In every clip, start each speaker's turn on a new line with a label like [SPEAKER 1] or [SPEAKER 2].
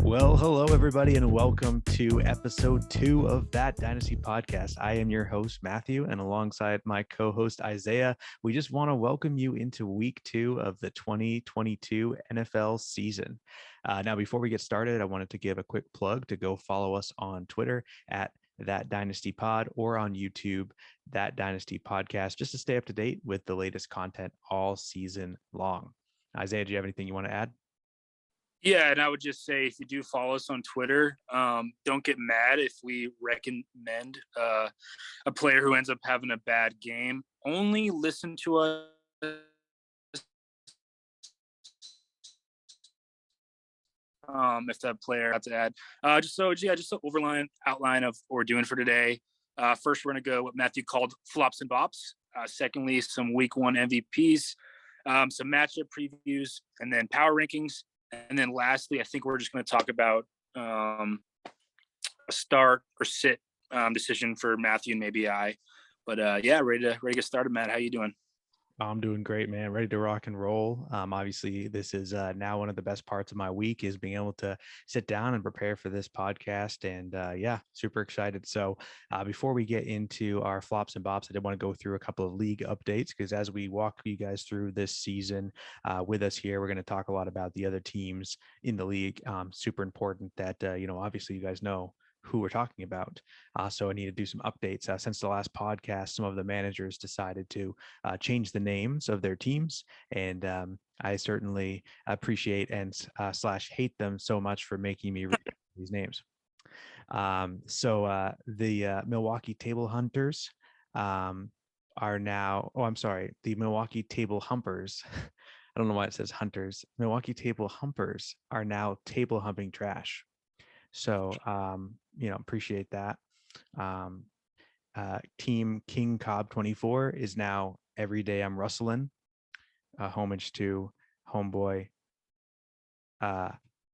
[SPEAKER 1] Well, hello, everybody, and welcome to episode 2 of That Dynasty podcast. I am your host, Matthew, and alongside my co-host, Isiah, we just want to welcome you into week 2 of the 2022 NFL season. Now, before we get started, I wanted to give a quick plug to go follow us on Twitter at That Dynasty Pod or on YouTube, That Dynasty Podcast, just to stay up to date with the latest content all season long. Isiah, do you have anything you want to add?
[SPEAKER 2] Yeah, and I would just say if you do follow us on Twitter, don't get mad if we recommend a player who ends up having a bad game. Only listen to us if that player has to add. Just an outline of what we're doing for today. First, we're going to go what Matthew called flops and bops. Secondly, some week 1 MVPs, some matchup previews, and then power rankings. And then lastly, I think we're just going to talk about a start or sit decision for Matthew and maybe I. But ready to get started, Matt. How you doing?
[SPEAKER 1] I'm doing great, man. Ready to rock and roll. Obviously, this is now one of the best parts of my week is being able to sit down and prepare for this podcast. And super excited. So before we get into our flops and bops, I did want to go through a couple of league updates because as we walk you guys through this season with us here, we're going to talk a lot about the other teams in the league. Super important that, obviously you guys know who we're talking about. So I need to do some updates. Since the last podcast, some of the managers decided to change the names of their teams. And I certainly appreciate and / hate them so much for making me read these names. The Milwaukee Table Hunters are now, the Milwaukee Table Humpers. I don't know why it says hunters. Milwaukee Table Humpers are now table humping trash. So, appreciate that. Team King Cobb 24 is now Every Day I'm Rustling, homage to homeboy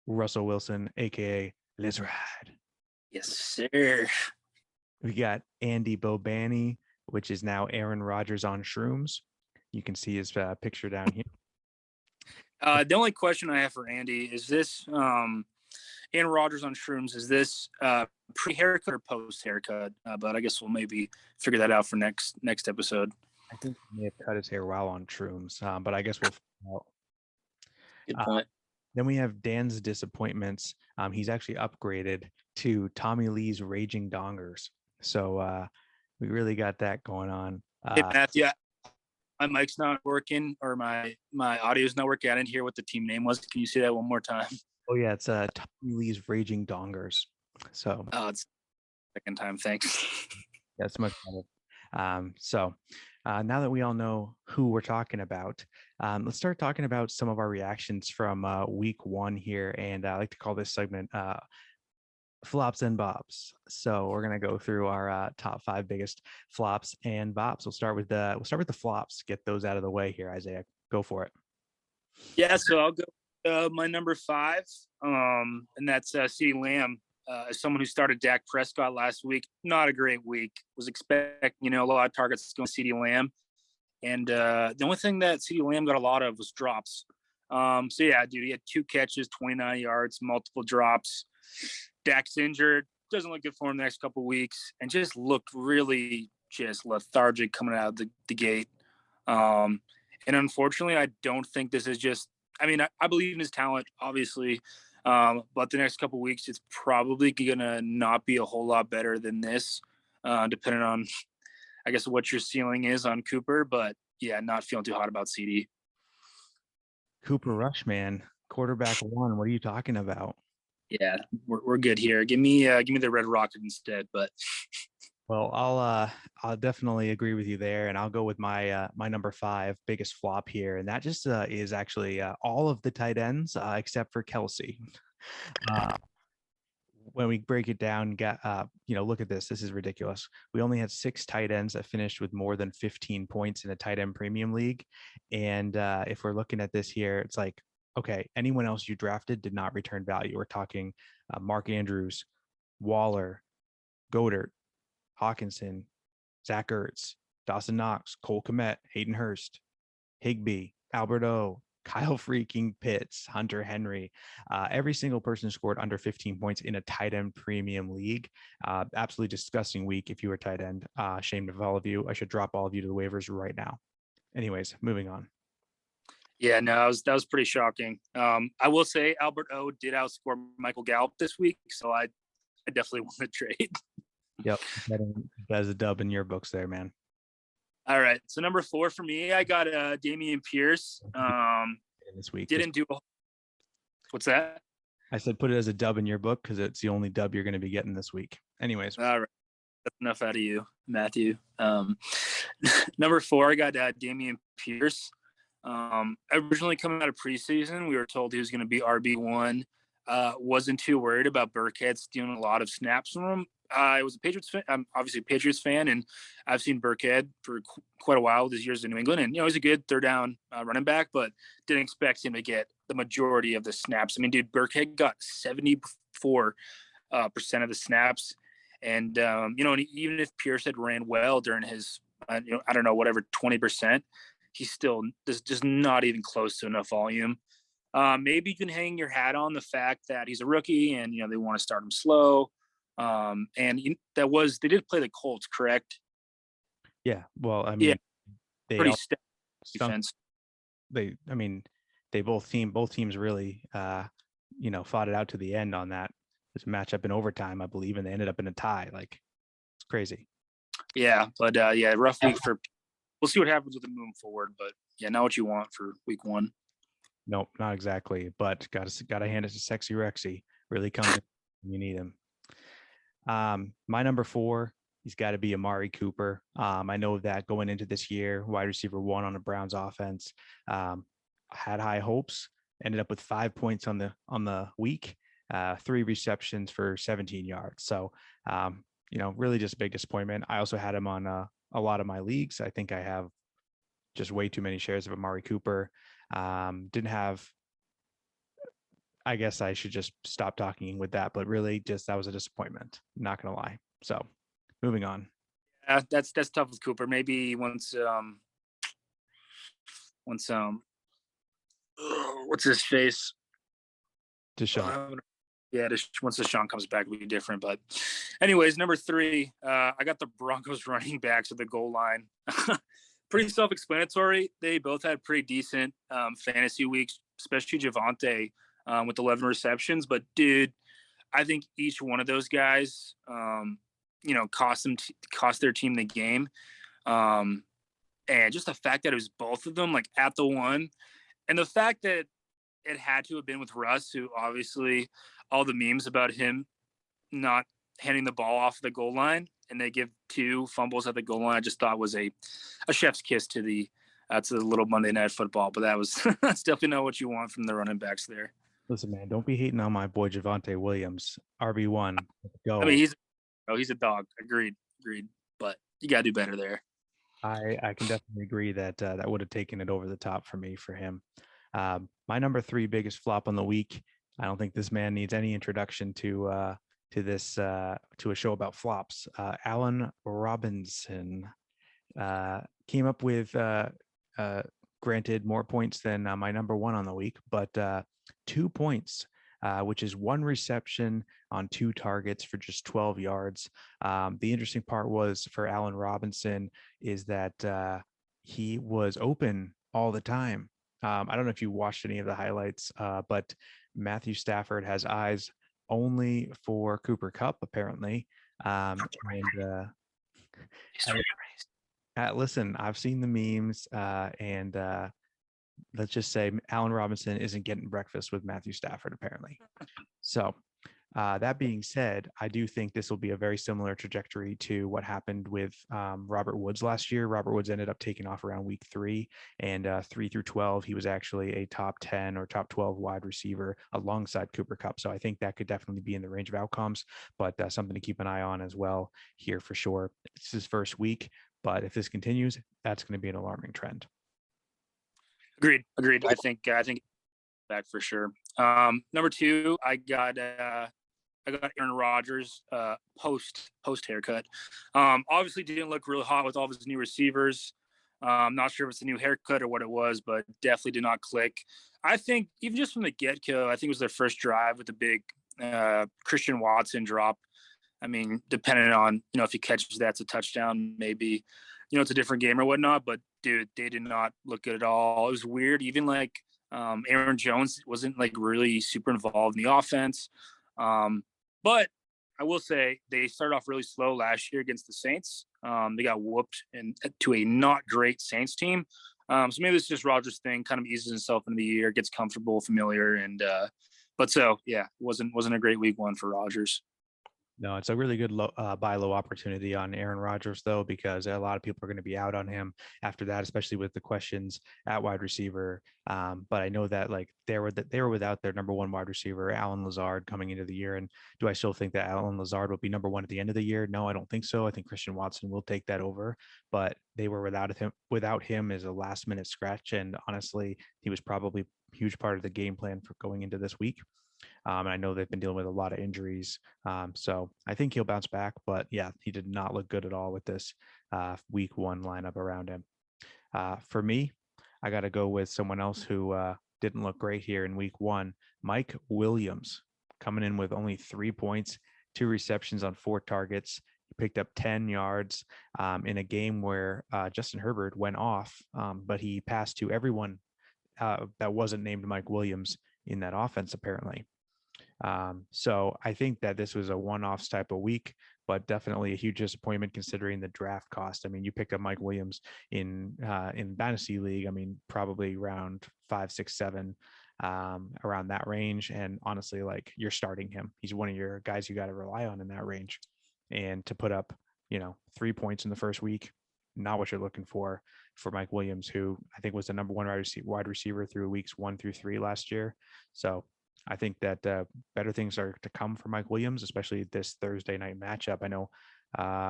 [SPEAKER 1] Russell Wilson, aka Let's Ride.
[SPEAKER 2] Yes, sir.
[SPEAKER 1] We got Andy Bobani, which is now Aaron Rodgers on shrooms. You can see his picture down here.
[SPEAKER 2] The only question I have for Andy is this: Aaron Rodgers on shrooms, is this pre-haircut or post-haircut? But I guess we'll maybe figure that out for next episode.
[SPEAKER 1] I think he may have cut his hair while on shrooms, but I guess we'll find out.
[SPEAKER 2] Good point.
[SPEAKER 1] Then we have Dan's disappointments. He's actually upgraded to Tommy Lee's Raging Dongers. So we really got that going on.
[SPEAKER 2] Hey, Matthew, my mic's not working or my audio's not working. I didn't hear what the team name was. Can you say that one more time?
[SPEAKER 1] Oh, yeah, it's Tommy Lee's Raging Dongers. So
[SPEAKER 2] it's second time. Thanks.
[SPEAKER 1] That's much better. Now that we all know who we're talking about, let's start talking about some of our reactions from week 1 here. And I like to call this segment flops and bops. So we're going to go through our top 5 biggest flops and bops. We'll start with the flops. Get those out of the way here, Isiah. Go for it.
[SPEAKER 2] Yeah, so I'll go my number 5, and that's CeeDee Lamb. As someone who started Dak Prescott last week, not a great week. Was expecting, a lot of targets going to CeeDee Lamb. And the only thing that CeeDee Lamb got a lot of was drops. He had 2 catches, 29 yards, multiple drops. Dak's injured. Doesn't look good for him the next couple of weeks. And just looked really just lethargic coming out of the gate. And unfortunately, I don't think this is just – I believe in his talent, obviously. But the next couple of weeks, it's probably going to not be a whole lot better than this, depending on, I guess, what your ceiling is on Cooper. But, yeah, not feeling too hot about CD.
[SPEAKER 1] Cooper Rush, man. Quarterback 1. What are you talking about?
[SPEAKER 2] Yeah, we're good here. Give me the Red Rocket instead. But
[SPEAKER 1] well, I'll definitely agree with you there, and I'll go with my my number 5 biggest flop here, and that just is actually all of the tight ends except for Kelsey. When we break it down, look at this. This is ridiculous. We only had 6 tight ends that finished with more than 15 points in a tight end premium league, and if we're looking at this here, it's like, okay, anyone else you drafted did not return value. We're talking Mark Andrews, Waller, Goddard, Hawkinson, Zach Ertz, Dawson Knox, Cole Kmet, Hayden Hurst, Higbee, Albert O, Kyle freaking Pitts, Hunter Henry. Every single person scored under 15 points in a tight end premium league. Absolutely disgusting week if you were tight end. Shame of all of you. I should drop all of you to the waivers right now. Anyways, moving on.
[SPEAKER 2] Yeah, no, that was pretty shocking. I will say Albert O did outscore Michael Gallup this week, so I definitely want to trade.
[SPEAKER 1] Yep, that's a dub in your books there, man.
[SPEAKER 2] All right, so number 4 for me, I got Dameon Pierce.
[SPEAKER 1] This week,
[SPEAKER 2] What's that?
[SPEAKER 1] I said put it as a dub in your book because it's the only dub you're going to be getting this week. Anyways,
[SPEAKER 2] all right, that's enough out of you, Matthew. Number 4, I got Dameon Pierce. Originally coming out of preseason, we were told he was going to be RB1. Wasn't too worried about Burkhead stealing a lot of snaps from him. I was a Patriots fan. I'm obviously a Patriots fan, and I've seen Burkhead for quite a while with his years in New England. And, he's a good third down running back, but didn't expect him to get the majority of the snaps. I mean, dude, Burkhead got 74% of the snaps. And, and even if Pierce had ran well during his, I don't know, whatever, 20%, he's still just not even close to enough volume. Maybe you can hang your hat on the fact that he's a rookie and, they want to start him slow. And they did play the Colts, correct?
[SPEAKER 1] Yeah. Well, I mean, they
[SPEAKER 2] pretty
[SPEAKER 1] defense. Both teams really, fought it out to the end on that. This matchup in overtime, I believe, and they ended up in a tie. Like, it's crazy.
[SPEAKER 2] Yeah, but rough week for. We'll see what happens with the moving forward, but yeah, not what you want for week 1.
[SPEAKER 1] Nope, not exactly. But gotta hand it to Sexy Rexy. Really comes when you need him. My number 4, he's got to be Amari Cooper. I know that going into this year, wide receiver 1 on the Browns offense, had high hopes. Ended up with 5 points on the week, 3 receptions for 17 yards. So, really just a big disappointment. I also had him on a lot of my leagues. I think I have just way too many shares of Amari Cooper. Didn't have. I guess I should just stop talking with that, but really that was a disappointment. Not going to lie. So moving on.
[SPEAKER 2] Yeah, that's tough with Cooper. Maybe once what's his face?
[SPEAKER 1] Deshaun.
[SPEAKER 2] Once Deshaun comes back, it'll be different. But anyways, number 3, I got the Broncos running backs at the goal line. Pretty self-explanatory. They both had pretty decent fantasy weeks, especially Javonte with 11 receptions. But, dude, I think each one of those guys, cost their team the game. And just the fact that it was both of them, like, at the one. And the fact that it had to have been with Russ, who obviously all the memes about him not handing the ball off the goal line, and they give 2 fumbles at the goal line, I just thought was a chef's kiss to the little Monday Night Football. But that's definitely not what you want from the running backs there.
[SPEAKER 1] Listen, man, don't be hating on my boy Javonte Williams, RB1. Go.
[SPEAKER 2] I mean, he's a dog. Agreed. But you got to do better there.
[SPEAKER 1] I can definitely agree that that would have taken it over the top for me for him. My number 3 biggest flop on the week. I don't think this man needs any introduction to this to a show about flops. Allen Robinson came up with granted more points than my number 1 on the week, but 2 points, which is 1 reception on 2 targets for just 12 yards. The interesting part was for Allen Robinson is that he was open all the time. I don't know if you watched any of the highlights, but Matthew Stafford has eyes only for Cooper Kupp, apparently. Listen, I've seen the memes, and let's just say Allen Robinson isn't getting breakfast with Matthew Stafford, apparently. So that being said, I do think this will be a very similar trajectory to what happened with Robert Woods last year. Robert Woods ended up taking off around week 3, and 3 through 12, he was actually a top 10 or top 12 wide receiver alongside Cooper Kupp. So I think that could definitely be in the range of outcomes, but something to keep an eye on as well here for sure. It's his first week, but if this continues, that's going to be an alarming trend.
[SPEAKER 2] Agreed. I think back for sure. Number 2, I got Aaron Rodgers post haircut. Obviously didn't look really hot with all of his new receivers. I'm not sure if it's a new haircut or what it was, but definitely did not click. I think even just from the get-go, I think it was their first drive with the big Christian Watson drop. I mean, depending on, if he catches that, it's a touchdown, maybe, it's a different game or whatnot. But dude, they did not look good at all. It was weird. Even like Aaron Jones wasn't like really super involved in the offense. But I will say they started off really slow last year against the Saints. They got whooped to a not great Saints team. So maybe it's just Rodgers' thing, kind of eases himself into the year, gets comfortable, familiar, and but so yeah, wasn't a great week one for Rodgers.
[SPEAKER 1] No, it's a really good buy low opportunity on Aaron Rodgers, though, because a lot of people are going to be out on him after that, especially with the questions at wide receiver. But I know that like they were without their number one wide receiver, Alan Lazard, coming into the year. And do I still think that Alan Lazard will be number one at the end of the year? No, I don't think so. I think Christian Watson will take that over. But they were without him as a last minute scratch. And honestly, he was probably a huge part of the game plan for going into this week. And I know they've been dealing with a lot of injuries. So I think he'll bounce back. But yeah, he did not look good at all with this week one lineup around him. For me, I got to go with someone else who didn't look great here in week one. Mike Williams, coming in with only 3 points, 2 receptions on 4 targets. He picked up 10 yards in a game where Justin Herbert went off, but he passed to everyone that wasn't named Mike Williams in that offense, apparently. So I think that this was a one-offs type of week, but definitely a huge disappointment considering the draft cost. I mean, you pick up Mike Williams in Dynasty League. I mean, probably around 5, 6, 7, around that range. And honestly, like, you're starting him. He's one of your guys you got to rely on in that range. And to put up, 3 points in the first week, not what you're looking for Mike Williams, who I think was the number one wide receiver through weeks 1 through 3 last year. So I think that better things are to come for Mike Williams, especially this Thursday night matchup. I know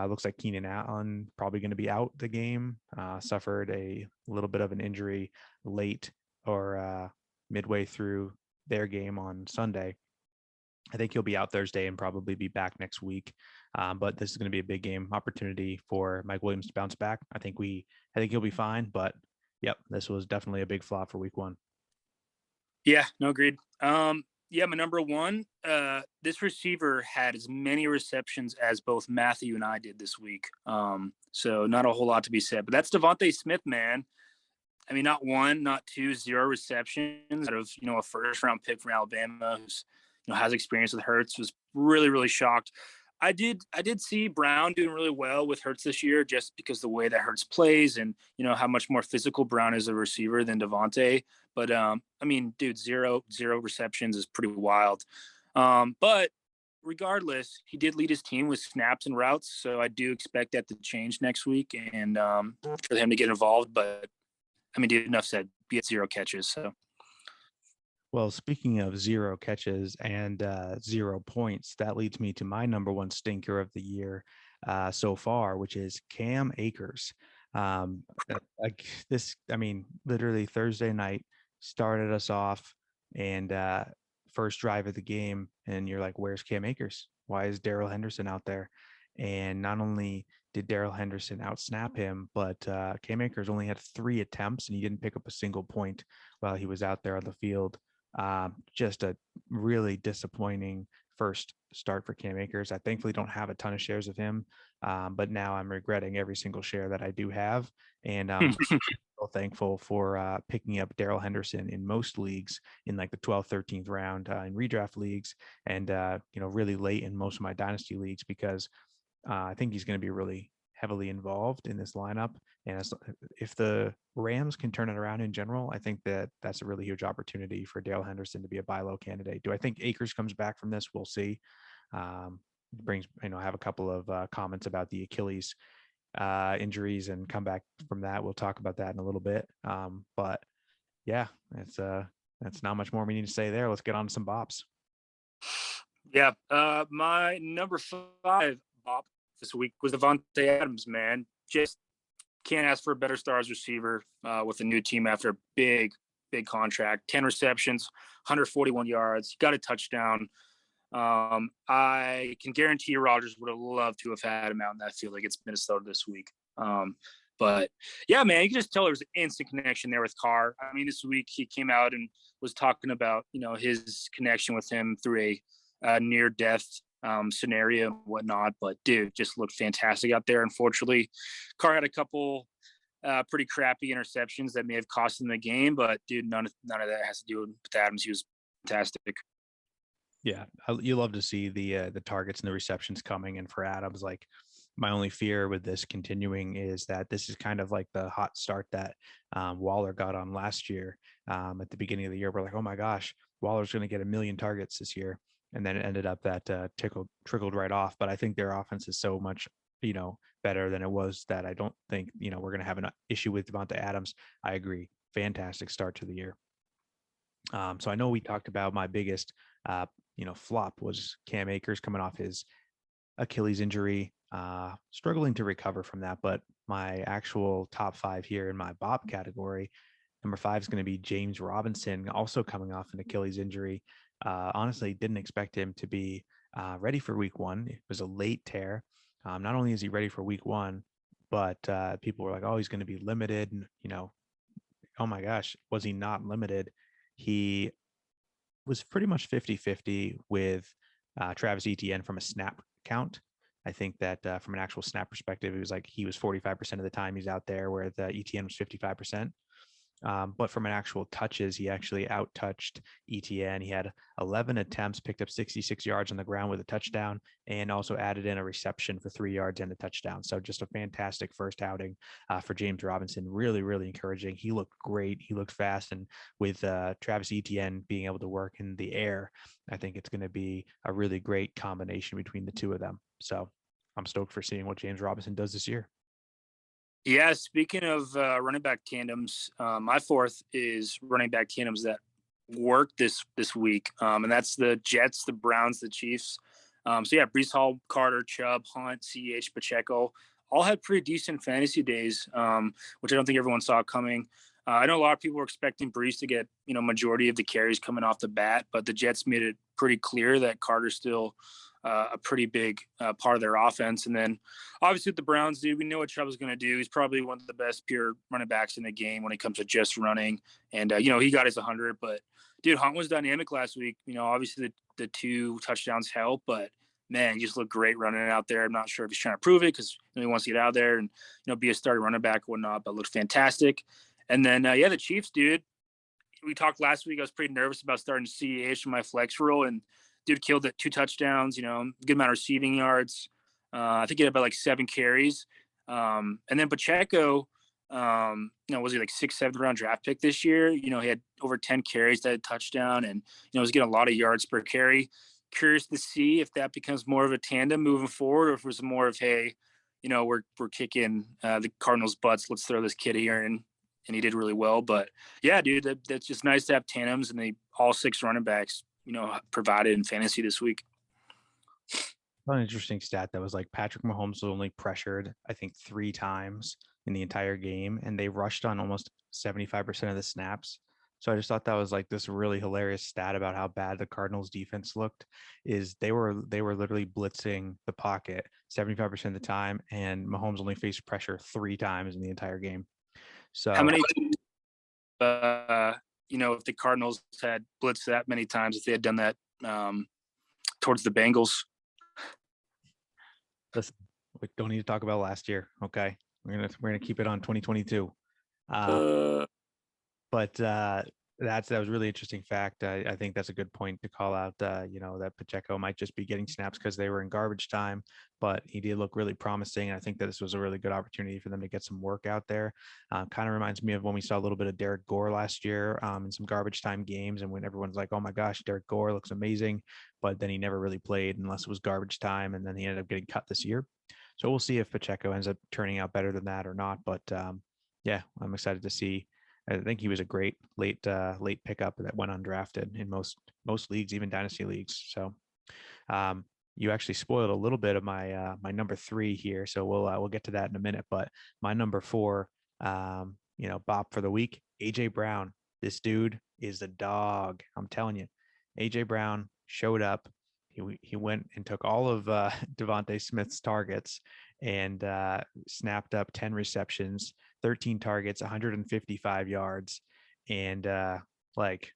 [SPEAKER 1] looks like Keenan Allen probably going to be out the game, suffered a little bit of an injury late or midway through their game on Sunday. I think he'll be out Thursday and probably be back next week. But this is going to be a big game opportunity for Mike Williams to bounce back. I think he'll be fine, but yep, this was definitely a big flop for week one.
[SPEAKER 2] Yeah, no, agreed. Yeah, my number one, this receiver had as many receptions as both Matthew and I did this week. So not a whole lot to be said, but that's Devontae Smith, man. I mean, not 1, not 2, 0 receptions out of, a first round pick from Alabama who's, has experience with Hurts. Was really, really shocked. I did see Brown doing really well with Hurts this year, just because the way that Hurts plays and, how much more physical Brown is a receiver than Devontae. But, I mean, dude, zero receptions is pretty wild. But regardless, he did lead his team with snaps and routes. So I do expect that to change next week and for him to get involved. But, I mean, dude, enough said. Be at 0 catches. So.
[SPEAKER 1] Well, speaking of 0 catches and 0 points, that leads me to my number one stinker of the year so far, which is Cam Akers. Literally Thursday night started us off and first drive of the game. And you're like, where's Cam Akers? Why is Darrell Henderson out there? And not only did Darrell Henderson outsnap him, but Cam Akers only had 3 attempts and he didn't pick up a single point while he was out there on the field. Just a really disappointing first start for Cam Akers. I thankfully don't have a ton of shares of him, but now I'm regretting every single share that I do have. And I'm so thankful for picking up Darrell Henderson in most leagues in like the 12th, 13th round in redraft leagues and, really late in most of my dynasty leagues because I think he's going to be really heavily involved in this lineup. And if the Rams can turn it around in general, I think that that's a really huge opportunity for Darrell Henderson to be a buy low candidate. Do I think Akers comes back from this? We'll see. I have a couple of comments about the Achilles injuries and come back from that. We'll talk about that in a little bit. But yeah, that's not much more we need to say there. Let's get on to some bops.
[SPEAKER 2] Yeah. My number 5 bop this week was Devontae Adams, man. Just can't ask for a better stars receiver with a new team after a big contract. 10 receptions, 141 yards, got a touchdown. I can guarantee you Rodgers would have loved to have had him out in that field against Minnesota this week. But yeah, man, you can just tell there was an instant connection there with Carr. I mean, this week he came out and was talking about, his connection with him through a near death scenario and whatnot. But dude, just looked fantastic out there. Unfortunately, Carr had a couple pretty crappy interceptions that may have cost him the game, but dude, none of that has to do with Adams. He was fantastic.
[SPEAKER 1] Yeah, you love to see the targets and the receptions coming. And for Adams, like, my only fear with this continuing is that this is kind of like the hot start that Waller got on last year. At the beginning of the year, we're like, oh my gosh, Waller's going to get 1 million targets this year, and then it ended up that trickled right off. But I think their offense is so much better than it was that I don't think we're going to have an issue with Devonta Adams. I agree, fantastic start to the year. So I know we talked about my biggest flop was Cam Akers coming off his Achilles injury, struggling to recover from that. But my actual top 5 here in my BOP category, number 5 is going to be James Robinson, also coming off an Achilles injury. Honestly, didn't expect him to be ready for week 1. It was a late tear. Not only is he ready for week 1, but people were like, oh, he's going to be limited. And, oh my gosh, was he not limited? He was pretty much 50-50 with Travis Etienne from a snap count. I think that from an actual snap perspective, it was like he was 45% of the time he's out there, where the Etienne was 55%. But from an actual touches, he actually out-touched Etienne. He had 11 attempts, picked up 66 yards on the ground with a touchdown, and also added in a reception for 3 yards and a touchdown. So just a fantastic first outing for James Robinson. Really, really encouraging. He looked great. He looked fast. And with Travis Etienne being able to work in the air, I think it's going to be a really great combination between the two of them. So I'm stoked for seeing what James Robinson does this year.
[SPEAKER 2] Yeah, speaking of running back tandems, my 4th is running back tandems that worked this week, and that's the Jets, the Browns, the Chiefs. So yeah, Breece Hall, Carter, Chubb, Hunt, CH, Pacheco, all had pretty decent fantasy days, which I don't think everyone saw coming. I know a lot of people were expecting Breece to get majority of the carries coming off the bat, but the Jets made it pretty clear that Carter's still a pretty big part of their offense. And then obviously with the Browns, dude, we know what Chubb is going to do. He's probably one of the best pure running backs in the game when it comes to just running. And, he got his 100, but dude, Hunt was dynamic last week. Obviously the 2 touchdowns help, but man, he just looked great running out there. I'm not sure if he's trying to prove it because he wants to get out there and, be a starting running back or whatnot, but looked fantastic. And then, the Chiefs, dude, we talked last week. I was pretty nervous about starting CEH in my flex role, and dude killed it. 2 touchdowns, good amount of receiving yards. I think he had about like 7 carries. And then Pacheco, was he like 6th, 7th round draft pick this year? He had over 10 carries, that had a touchdown, and, was getting a lot of yards per carry. Curious to see if that becomes more of a tandem moving forward, or if it was more of, hey, we're kicking the Cardinals' butts. Let's throw this kid here, and he did really well. But yeah, dude, that's just nice to have tandems, and all 6 running backs, provided in fantasy this week.
[SPEAKER 1] An interesting stat that was like Patrick Mahomes was only pressured, I think, 3 times in the entire game, and they rushed on almost 75% of the snaps. So I just thought that was like this really hilarious stat about how bad the Cardinals defense looked. Is they were literally blitzing the pocket 75% of the time, and Mahomes only faced pressure 3 times in the entire game. So
[SPEAKER 2] how many if the Cardinals had blitzed that many times, if they had done that towards the Bengals?
[SPEAKER 1] Listen, we don't need to talk about last year. Okay, we're gonna keep it on 2022. But that was really interesting fact. I think that's a good point to call out. That Pacheco might just be getting snaps because they were in garbage time, but he did look really promising. And I think that this was a really good opportunity for them to get some work out there. Kind of reminds me of when we saw a little bit of Derek Gore last year in some garbage time games, and when everyone's like, "Oh my gosh, Derek Gore looks amazing," but then he never really played unless it was garbage time, and then he ended up getting cut this year. So we'll see if Pacheco ends up turning out better than that or not. But yeah, I'm excited to see. I think he was a great late pickup that went undrafted in most leagues, even dynasty leagues. So you actually spoiled a little bit of my my number 3 here. So we'll get to that in a minute. But my number 4, Bob for the week, AJ Brown. This dude is a dog. I'm telling you, AJ Brown showed up. he went and took all of Devontae Smith's targets and snapped up 10 receptions, 13 targets, 155 yards, and like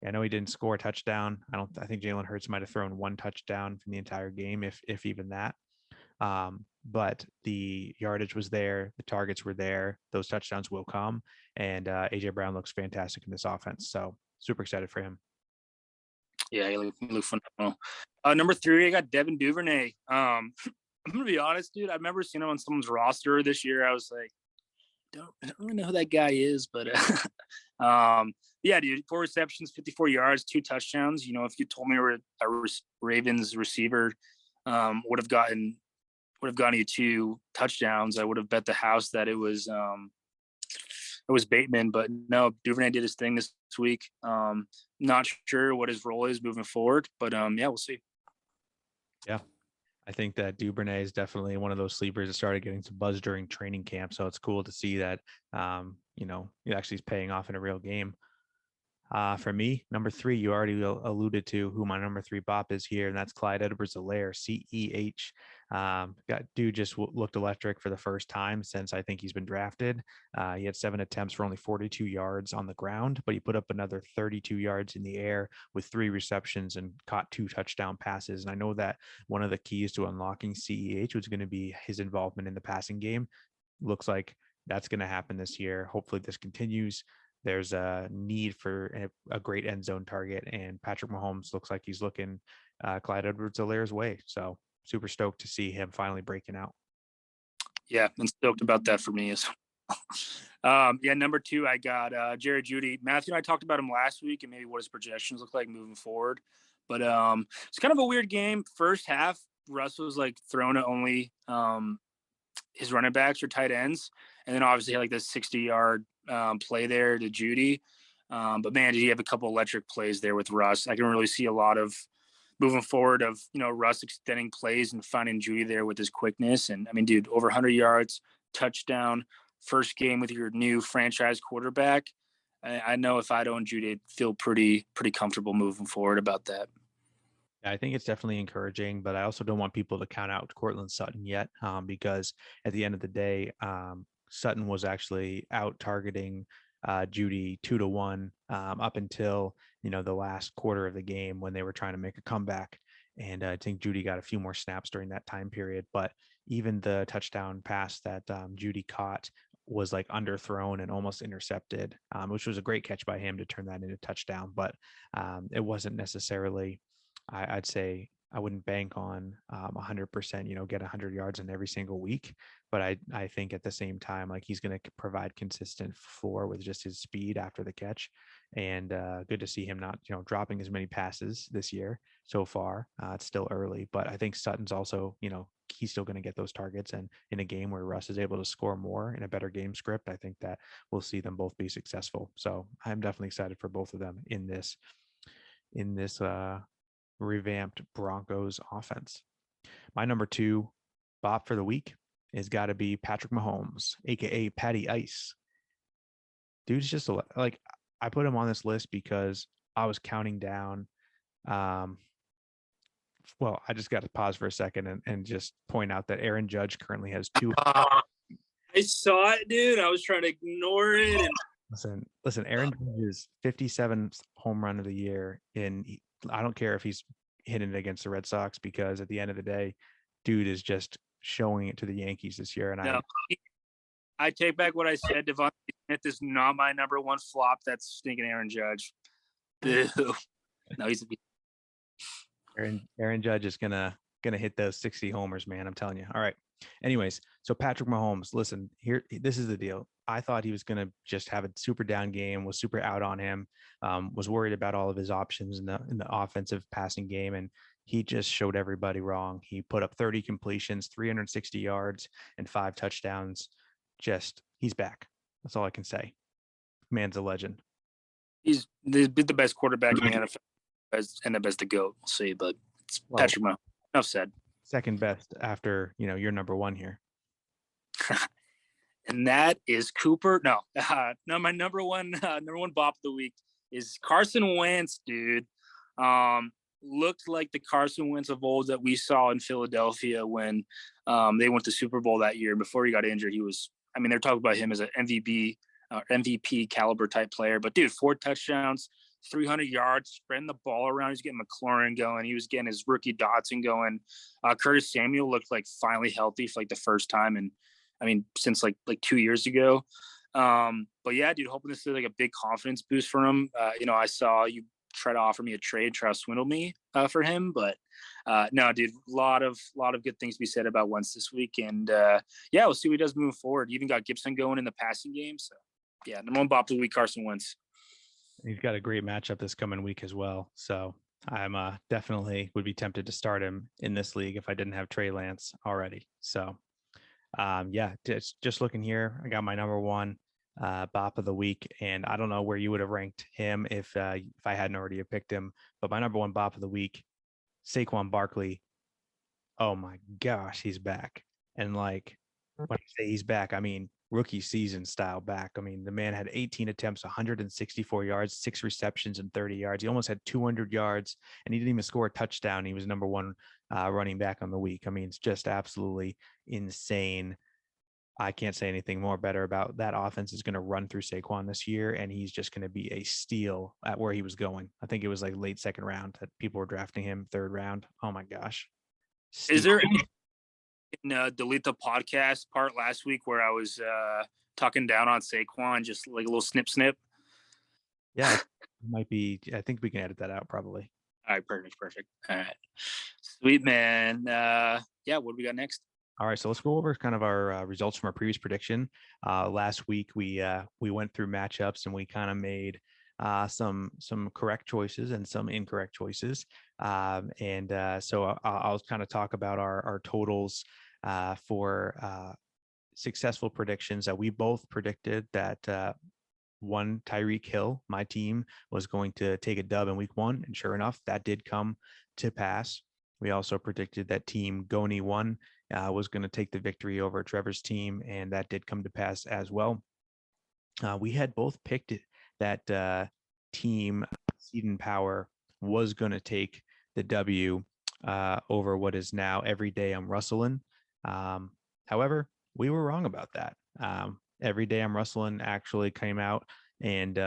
[SPEAKER 1] I know he didn't score a touchdown. I think Jalen Hurts might have thrown one touchdown from the entire game, if even that. But the yardage was there, the targets were there, those touchdowns will come, and AJ Brown looks fantastic in this offense. So super excited for him.
[SPEAKER 2] Yeah, he looked phenomenal. Number 3, I got Devin Duvernay. I'm gonna be honest, dude. I remember seeing him on someone's roster this year. I was like, I don't really know who that guy is, but yeah, dude, 4 receptions, 54 yards, 2 touchdowns. You know, if you told me a Ravens receiver would have gotten you 2 touchdowns, I would have bet the house that it was Bateman. But no, Duvernay did his thing this week. Not sure what his role is moving forward, but yeah, we'll see.
[SPEAKER 1] Yeah. I think that Duvernay is definitely one of those sleepers that started getting some buzz during training camp. So it's cool to see that, he actually is paying off in a real game. For me, number 3, you already alluded to who my number 3 bop is here, and that's Clyde Edwards-Helaire, CEH. Dude just looked electric for the first time since I think he's been drafted. He had 7 attempts for only 42 yards on the ground, but he put up another 32 yards in the air with 3 receptions and caught 2 touchdown passes. And I know that one of the keys to unlocking CEH was going to be his involvement in the passing game. Looks like that's going to happen this year. Hopefully this continues. There's a need for a great end zone target, and Patrick Mahomes looks like he's looking Clyde Edwards-Helaire's way. So super stoked to see him finally breaking out.
[SPEAKER 2] Yeah, and stoked about that for me as well. Yeah, number 2, I got Jared Jeudy. Matthew and I talked about him last week and maybe what his projections look like moving forward. But it's kind of a weird game. First half, Russ was like throwing to only his running backs or tight ends, and then obviously had like this 60-yard play there to Jeudy. But man, did he have a couple electric plays there with Russ? I can really see a lot of moving forward of, Russ extending plays and finding Jeudy there with his quickness. And I mean, dude, over 100 yards, touchdown, first game with your new franchise quarterback. I know if I'd owned Jeudy, I'd feel pretty comfortable moving forward about that.
[SPEAKER 1] Yeah, I think it's definitely encouraging, but I also don't want people to count out Courtland Sutton yet, because at the end of the day, Sutton was actually out targeting Jeudy 2-1 up until the last quarter of the game when they were trying to make a comeback. And I think Jeudy got a few more snaps during that time period. But even the touchdown pass that Jeudy caught was like underthrown and almost intercepted, which was a great catch by him to turn that into a touchdown. But it wasn't necessarily, I'd say, I wouldn't bank on 100%, get 100 yards in every single week. But I think at the same time, like he's going to provide consistent floor with just his speed after the catch. And good to see him not, dropping as many passes this year so far. It's still early, but I think Sutton's also, he's still going to get those targets. And in a game where Russ is able to score more in a better game script, I think that we'll see them both be successful. So I'm definitely excited for both of them in this revamped Broncos offense. My number 2 bop for the week has got to be Patrick Mahomes, aka Patty Ice. Dude's just like, I put him on this list because I was counting down. Well, I just got to pause for a second and just point out that Aaron Judge currently has 2.
[SPEAKER 2] I saw it, dude. I was trying to ignore it. And
[SPEAKER 1] listen. Aaron Judge's 57th home run of the year, and I don't care if he's hitting it against the Red Sox, because at the end of the day, dude is just showing it to the Yankees this year. And
[SPEAKER 2] I take back what I said. Devontae Smith is not my number 1 flop. That's stinking Aaron Judge. Boo. No, he's
[SPEAKER 1] Aaron Judge is gonna hit those 60 homers, man. I'm telling you. All right. Anyways, so Patrick Mahomes, listen, here, this is the deal. I thought he was going to just have a super down game, was super out on him, was worried about all of his options in the offensive passing game. And he just showed everybody wrong. He put up 30 completions, 360 yards, and 5 touchdowns. He's back. That's all I can say. Man's a legend.
[SPEAKER 2] He's the best quarterback in the NFL, and the best to go. We'll see, but it's Patrick Mahomes. Enough said.
[SPEAKER 1] Second best after, you're number 1 here.
[SPEAKER 2] And that is Cooper. No, my number one bop of the week is Carson Wentz, dude. looked like the Carson Wentz of old that we saw in Philadelphia when they went to Super Bowl that year. Before he got injured, he was, I mean, they're talking about him as an MVP caliber type player. But dude, 4 touchdowns, 300 yards, spreading the ball around. He's getting McLaurin going. He was getting his rookie Dotson going. Curtis Samuel looked like finally healthy for like the first time, and I mean since like 2 years ago. But yeah, dude, hoping this is like a big confidence boost for him. I saw you try to offer me a trade, try to swindle me for him, but no, dude, a lot of good things to be said about Wentz this week, and yeah, we'll see what he does moving forward. You even got Gibson going in the passing game, so yeah, number one bop of the week, Carson Wentz.
[SPEAKER 1] He's got a great matchup this coming week as well. So I'm definitely would be tempted to start him in this league if I didn't have Trey Lance already. So yeah, just looking here, I got my number one bop of the week, and I don't know where you would have ranked him if I hadn't already picked him. But my number one bop of the week, Saquon Barkley. Oh my gosh, he's back! And like when I say he's back, I mean rookie season style back. I mean, the man had 18 attempts, 164 yards, 6 receptions, and 30 yards. He almost had 200 yards, and he didn't even score a touchdown. He was number one running back on the week. I mean, it's just absolutely insane. I can't say anything more better about that. Offense is going to run through Saquon this year, and he's just going to be a steal at where he was going. I think it was like late second round that people were drafting him, third round. Oh my gosh. Steal.
[SPEAKER 2] Is there any delete the podcast part last week where I was talking down on Saquon, just like a little snip?
[SPEAKER 1] Yeah, it might be. I think we can edit that out probably.
[SPEAKER 2] All right, perfect. All right, sweet, man. Yeah, what do we got next?
[SPEAKER 1] All right, so let's go over kind of our results from our previous prediction. Last week we went through matchups and we kind of made some correct choices and some incorrect choices. So I'll kind of talk about our totals for successful predictions. That we both predicted that one Tyreek Hill, my team, was going to take a dub in week 1, and sure enough, that did come to pass. We also predicted that team Goni 1 was going to take the victory over Trevor's team, and that did come to pass as well. We had both picked it that team Seed and Power was going to take the W over what is now Every Day I'm Rustling. However, we were wrong about that. Every Day I'm Rustling actually came out and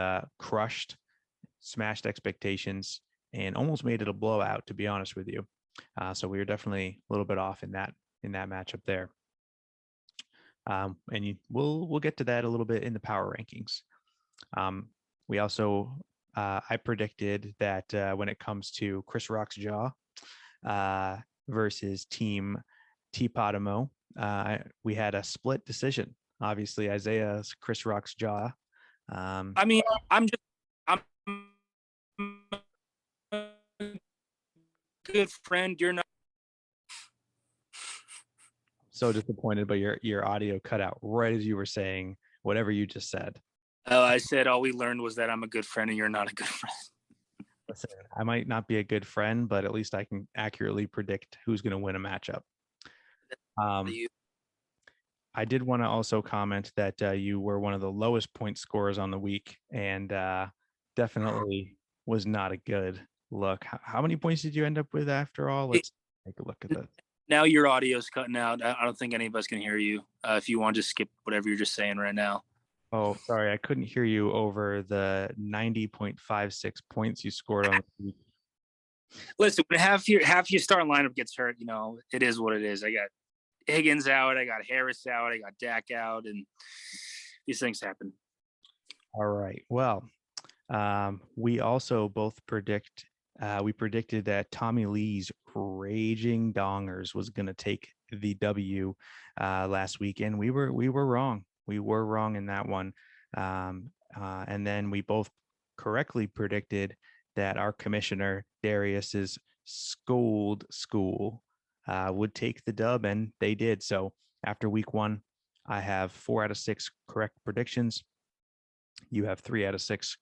[SPEAKER 1] smashed expectations, and almost made it a blowout, to be honest with you. So we were definitely a little bit off in that matchup there. We'll get to that a little bit in the power rankings. We also I predicted that when it comes to Chris Rock's jaw versus Team T Podimo, we had a split decision. Obviously, Isiah's Chris Rock's jaw.
[SPEAKER 2] I mean, I'm a good friend. You're not.
[SPEAKER 1] So disappointed, but your audio cut out right as you were saying whatever you just said.
[SPEAKER 2] I said all we learned was that I'm a good friend and you're not a good friend.
[SPEAKER 1] Listen, I might not be a good friend, but at least I can accurately predict who's going to win a matchup. I did want to also comment that you were one of the lowest point scorers on the week, and definitely was not a good look. How many points did you end up with after all? Let's take a look at this.
[SPEAKER 2] Now your audio's cutting out. I don't think any of us can hear you. If you want to just skip whatever you're just saying right now.
[SPEAKER 1] Oh, sorry. I couldn't hear you over the 90.56 points you scored on the week.
[SPEAKER 2] Listen, when half your starting lineup gets hurt, it is what it is. I got Higgins out, I got Harris out, I got Dak out, and these things happen.
[SPEAKER 1] All right. Well, we also both predicted that Tommy Lee's Raging Dongers was going to take the W last weekend. We were wrong. We were wrong in that one. And then we both correctly predicted that our commissioner Darius's Scold School would take the dub, and they did. So after week 1, I have 4 out of 6 correct predictions. You have 3 out of 6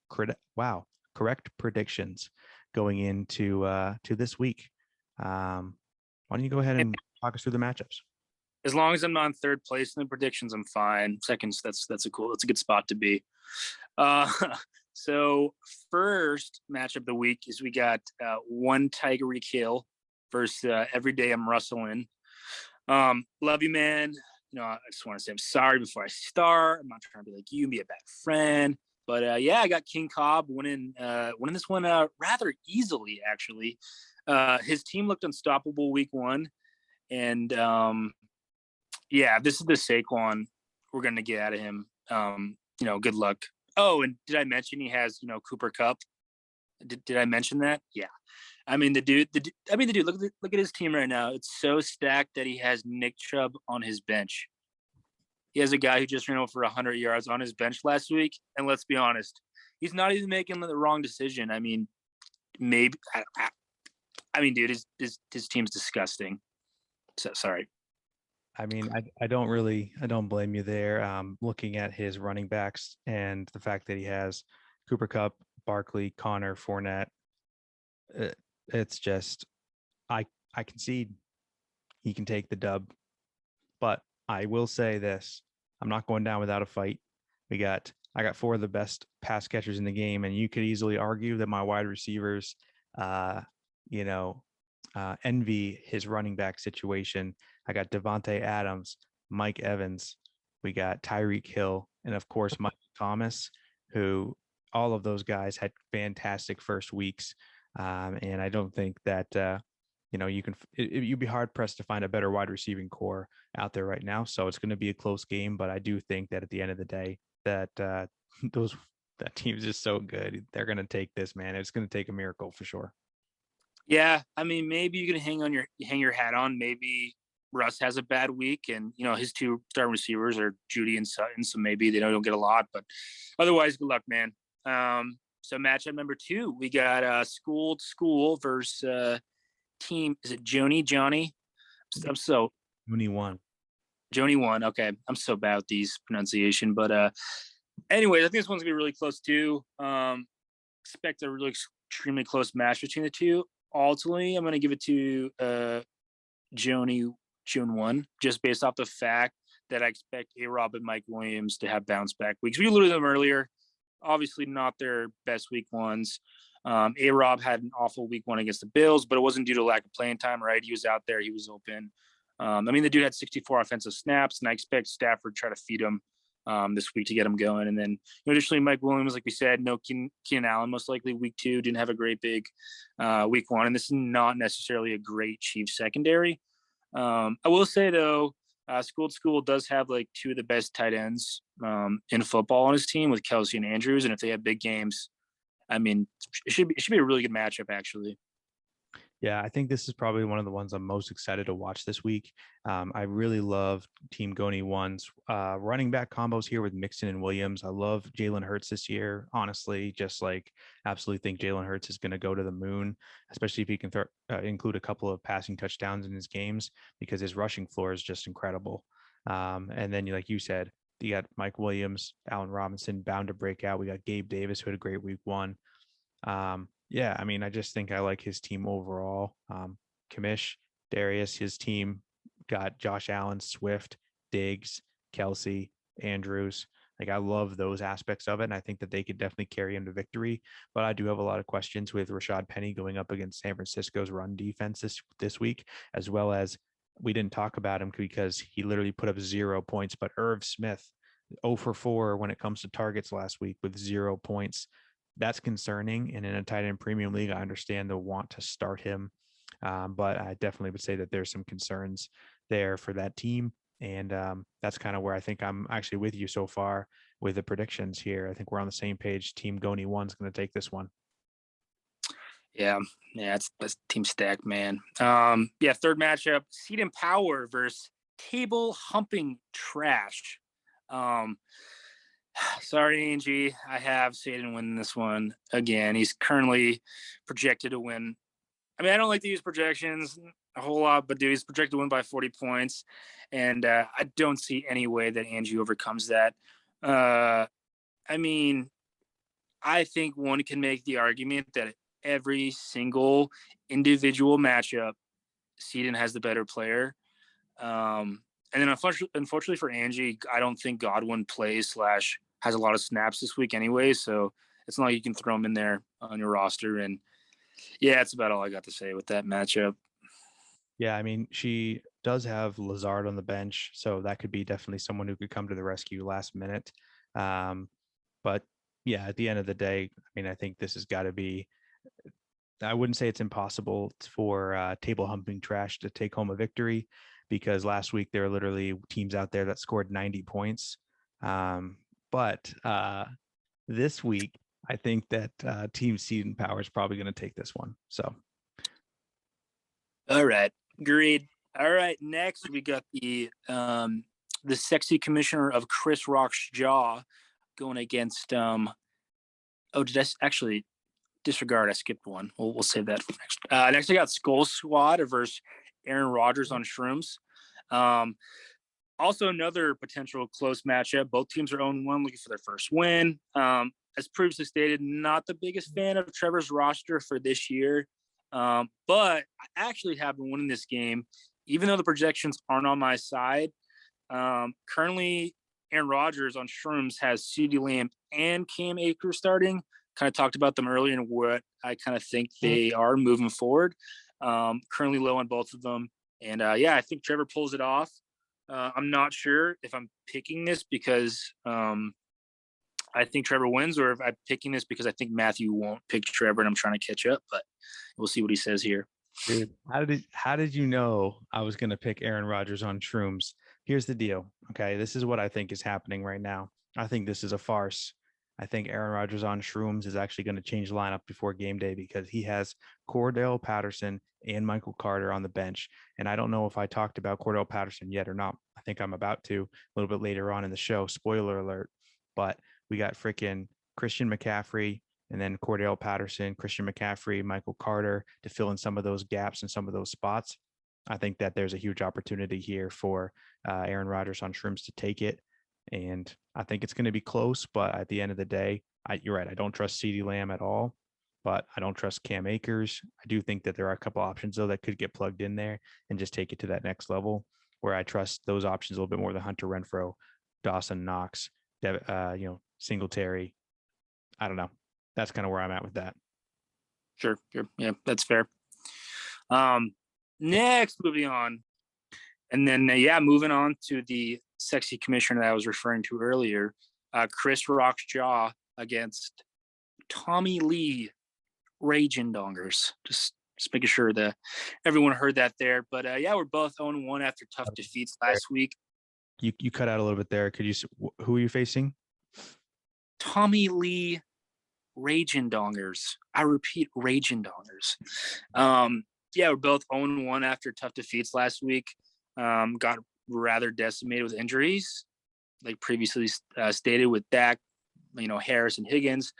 [SPEAKER 1] correct predictions going into to this week. Why don't you go ahead and talk us through the matchups?
[SPEAKER 2] As long as I'm not in third place in the predictions, I'm fine. Seconds, that's a good spot to be. So first matchup of the week is we got one Tyreek Hill versus every day I'm rustling. Love you, man. I just want to say I'm sorry before I start. I'm not trying to be like you and be a bad friend. But I got King Cobb winning this one rather easily, actually. His team looked unstoppable week one. And this is the Saquon we're going to get out of him. Good luck. Oh, and did I mention he has, Cooper Kupp? Did I mention that? Yeah. I mean, the dude, look at his team right now. It's so stacked that he has Nick Chubb on his bench. He has a guy who just ran over 100 yards on his bench last week. And let's be honest, he's not even making the wrong decision. I mean, maybe, dude, his team's disgusting. So sorry.
[SPEAKER 1] I mean, I don't blame you there. Looking at his running backs and the fact that he has Cooper Kupp, Barkley, Connor, Fournette, it's just, I concede he can take the dub, but I will say this: I'm not going down without a fight. I got four of the best pass catchers in the game, and you could easily argue that my wide receivers, envy his running back situation. I got Devontae Adams, Mike Evans, we got Tyreek Hill, and of course Mike Thomas, who all of those guys had fantastic first weeks. And I don't think that you'd be hard pressed to find a better wide receiving core out there right now. So it's going to be a close game, but I do think that at the end of the day, that that team is just so good. They're going to take this, man. It's going to take a miracle for sure.
[SPEAKER 2] Yeah, I mean, maybe you can hang your hat on. Maybe Russ has a bad week, and his two starting receivers are Judy and Sutton, so maybe they don't get a lot. But otherwise, good luck, man. So matchup number 2, we got School versus team. Is it Johnny? I'm so
[SPEAKER 1] Mooney won.
[SPEAKER 2] Joni won. Okay, I'm so bad with these pronunciation, but anyways, I think this one's gonna be really close too. Expect a really extremely close match between the two. Ultimately, I'm gonna give it to June 1, just based off the fact that I expect A-Rob and Mike Williams to have bounce back weeks. We alluded to them earlier. Obviously, not their best week ones. A-Rob had an awful week 1 against the Bills, but it wasn't due to lack of playing time, right? He was out there. He was open. The dude had 64 offensive snaps, and I expect Stafford to try to feed him this week to get him going. And then additionally, Mike Williams, like we said, no Keenan Allen, most likely week 2, didn't have a great big week 1. And this is not necessarily a great Chiefs secondary. I will say, though, School does have like 2 of the best tight ends in football on his team with Kelsey and Andrews. And if they have big games, it should be a really good matchup, actually.
[SPEAKER 1] Yeah, I think this is probably one of the ones I'm most excited to watch this week. I really love Team Goni One's running back combos here with Mixon and Williams. I love Jalen Hurts this year. Honestly, just like absolutely think Jalen Hurts is going to go to the moon, especially if he can include a couple of passing touchdowns in his games, because his rushing floor is just incredible. And then, like you said, you got Mike Williams, Allen Robinson bound to break out. We got Gabe Davis, who had a great week 1. I just think I like his team overall. Kamish, Darius, his team got Josh Allen, Swift, Diggs, Kelsey, Andrews. Like, I love those aspects of it, and I think that they could definitely carry him to victory. But I do have a lot of questions with Rashad Penny going up against San Francisco's run defense this week, as well as we didn't talk about him because he literally put up 0 points. But Irv Smith, 0 for 4 when it comes to targets last week with 0 points. That's concerning. And in a tight end premium league, I understand the want to start him. But I definitely would say that there's some concerns there for that team. And that's kind of where I think I'm actually with you so far with the predictions here. I think we're on the same page. Team Goni One's going to take this one.
[SPEAKER 2] Yeah, that's team stack, man. Third matchup, Seed and Power versus Table Humping Trash. Sorry, Angie. I have Satan win this one again. He's currently projected to win. I don't like to use projections a whole lot, but dude, he's projected to win by 40 points. And I don't see any way that Angie overcomes that. I think one can make the argument that every single individual matchup, Seaton has the better player. And then unfortunately for Angie, I don't think Godwin plays / has a lot of snaps this week anyway. So it's not like you can throw him in there on your roster. And yeah, that's about all I got to say with that matchup.
[SPEAKER 1] Yeah, I mean, she does have Lazard on the bench, so that could be definitely someone who could come to the rescue last minute. But yeah, at the end of the day, I mean, I think this has got to be. I wouldn't say it's impossible for table humping trash to take home a victory, because last week there were literally teams out there that scored 90 points. But this week, I think that Team Seed and Power is probably going to take this one. So,
[SPEAKER 2] all right, agreed. All right, next we got the sexy commissioner of Chris Rock's Jaw going against did I actually disregard? I skipped one. We'll save that for next. Next I got Skull Squad versus Aaron Rodgers on Shrooms. Also another potential close matchup. Both teams are 0-1, looking for their first win. As previously stated, not the biggest fan of Trevor's roster for this year. But I actually have been winning this game, even though the projections aren't on my side. Currently, Aaron Rodgers on Shrooms has CeeDee Lamb and Cam Akers starting. Kind of talked about them earlier and what I kind of think they are moving forward. Currently low on both of them. And yeah, I think Trevor pulls it off. I'm not sure if I'm picking this because I think Trevor wins, or if I'm picking this because I think Matthew won't pick Trevor and I'm trying to catch up, but we'll see what he says here.
[SPEAKER 1] dude, how did you know I was going to pick Aaron Rodgers on Shrooms? Here's the deal. Okay, this is what I think is happening right now. I think this is a farce. I think Aaron Rodgers on Shrooms is actually going to change the lineup before game day because he has Cordell Patterson and Michael Carter on the bench. And I don't know if I talked about Cordell Patterson yet or not. I think I'm about to a little bit later on in the show. Spoiler alert. But we got freaking Christian McCaffrey and then Cordell Patterson, Christian McCaffrey, Michael Carter to fill in some of those gaps and some of those spots. I think that there's a huge opportunity here for Aaron Rodgers on Shrooms to take it. And I think it's going to be close, but at the end of the day, you're right. I don't trust CeeDee Lamb at all, but I don't trust Cam Akers. I do think that there are a couple options, though, that could get plugged in there and just take it to that next level, where I trust those options a little bit more than Hunter Renfrow, Dawson Knox, Singletary. I don't know. That's kind of where I'm at with that.
[SPEAKER 2] Sure. Yeah, that's fair. Next, moving on. And then, moving on to the sexy commissioner that I was referring to earlier, Chris Rock's Jaw against Tommy Lee Raging Dongers. Just making sure that everyone heard that there. But we're both 0-1 after tough defeats last week.
[SPEAKER 1] You cut out a little bit there. Could you? Who are you facing?
[SPEAKER 2] Tommy Lee Raging Dongers. I repeat, Raging Dongers. We're both 0-1 after tough defeats last week. Got rather decimated with injuries, like previously stated with Dak, Harris and Higgins.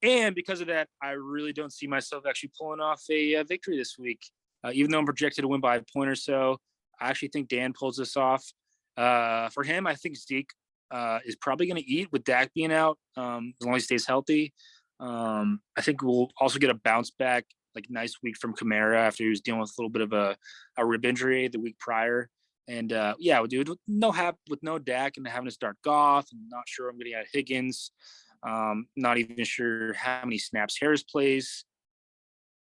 [SPEAKER 2] And because of that, I really don't see myself actually pulling off a victory this week. Even though I'm projected to win by a point or so, I actually think Dan pulls this off. For him, I think Zeke is probably going to eat with Dak being out, as long as he stays healthy. I think we'll also get a bounce back, like nice week from Kamara after he was dealing with a little bit of a rib injury the week prior. And dude, with no Dak and having to start Goff, and not sure I'm getting out Higgins. Not even sure how many snaps Harris plays.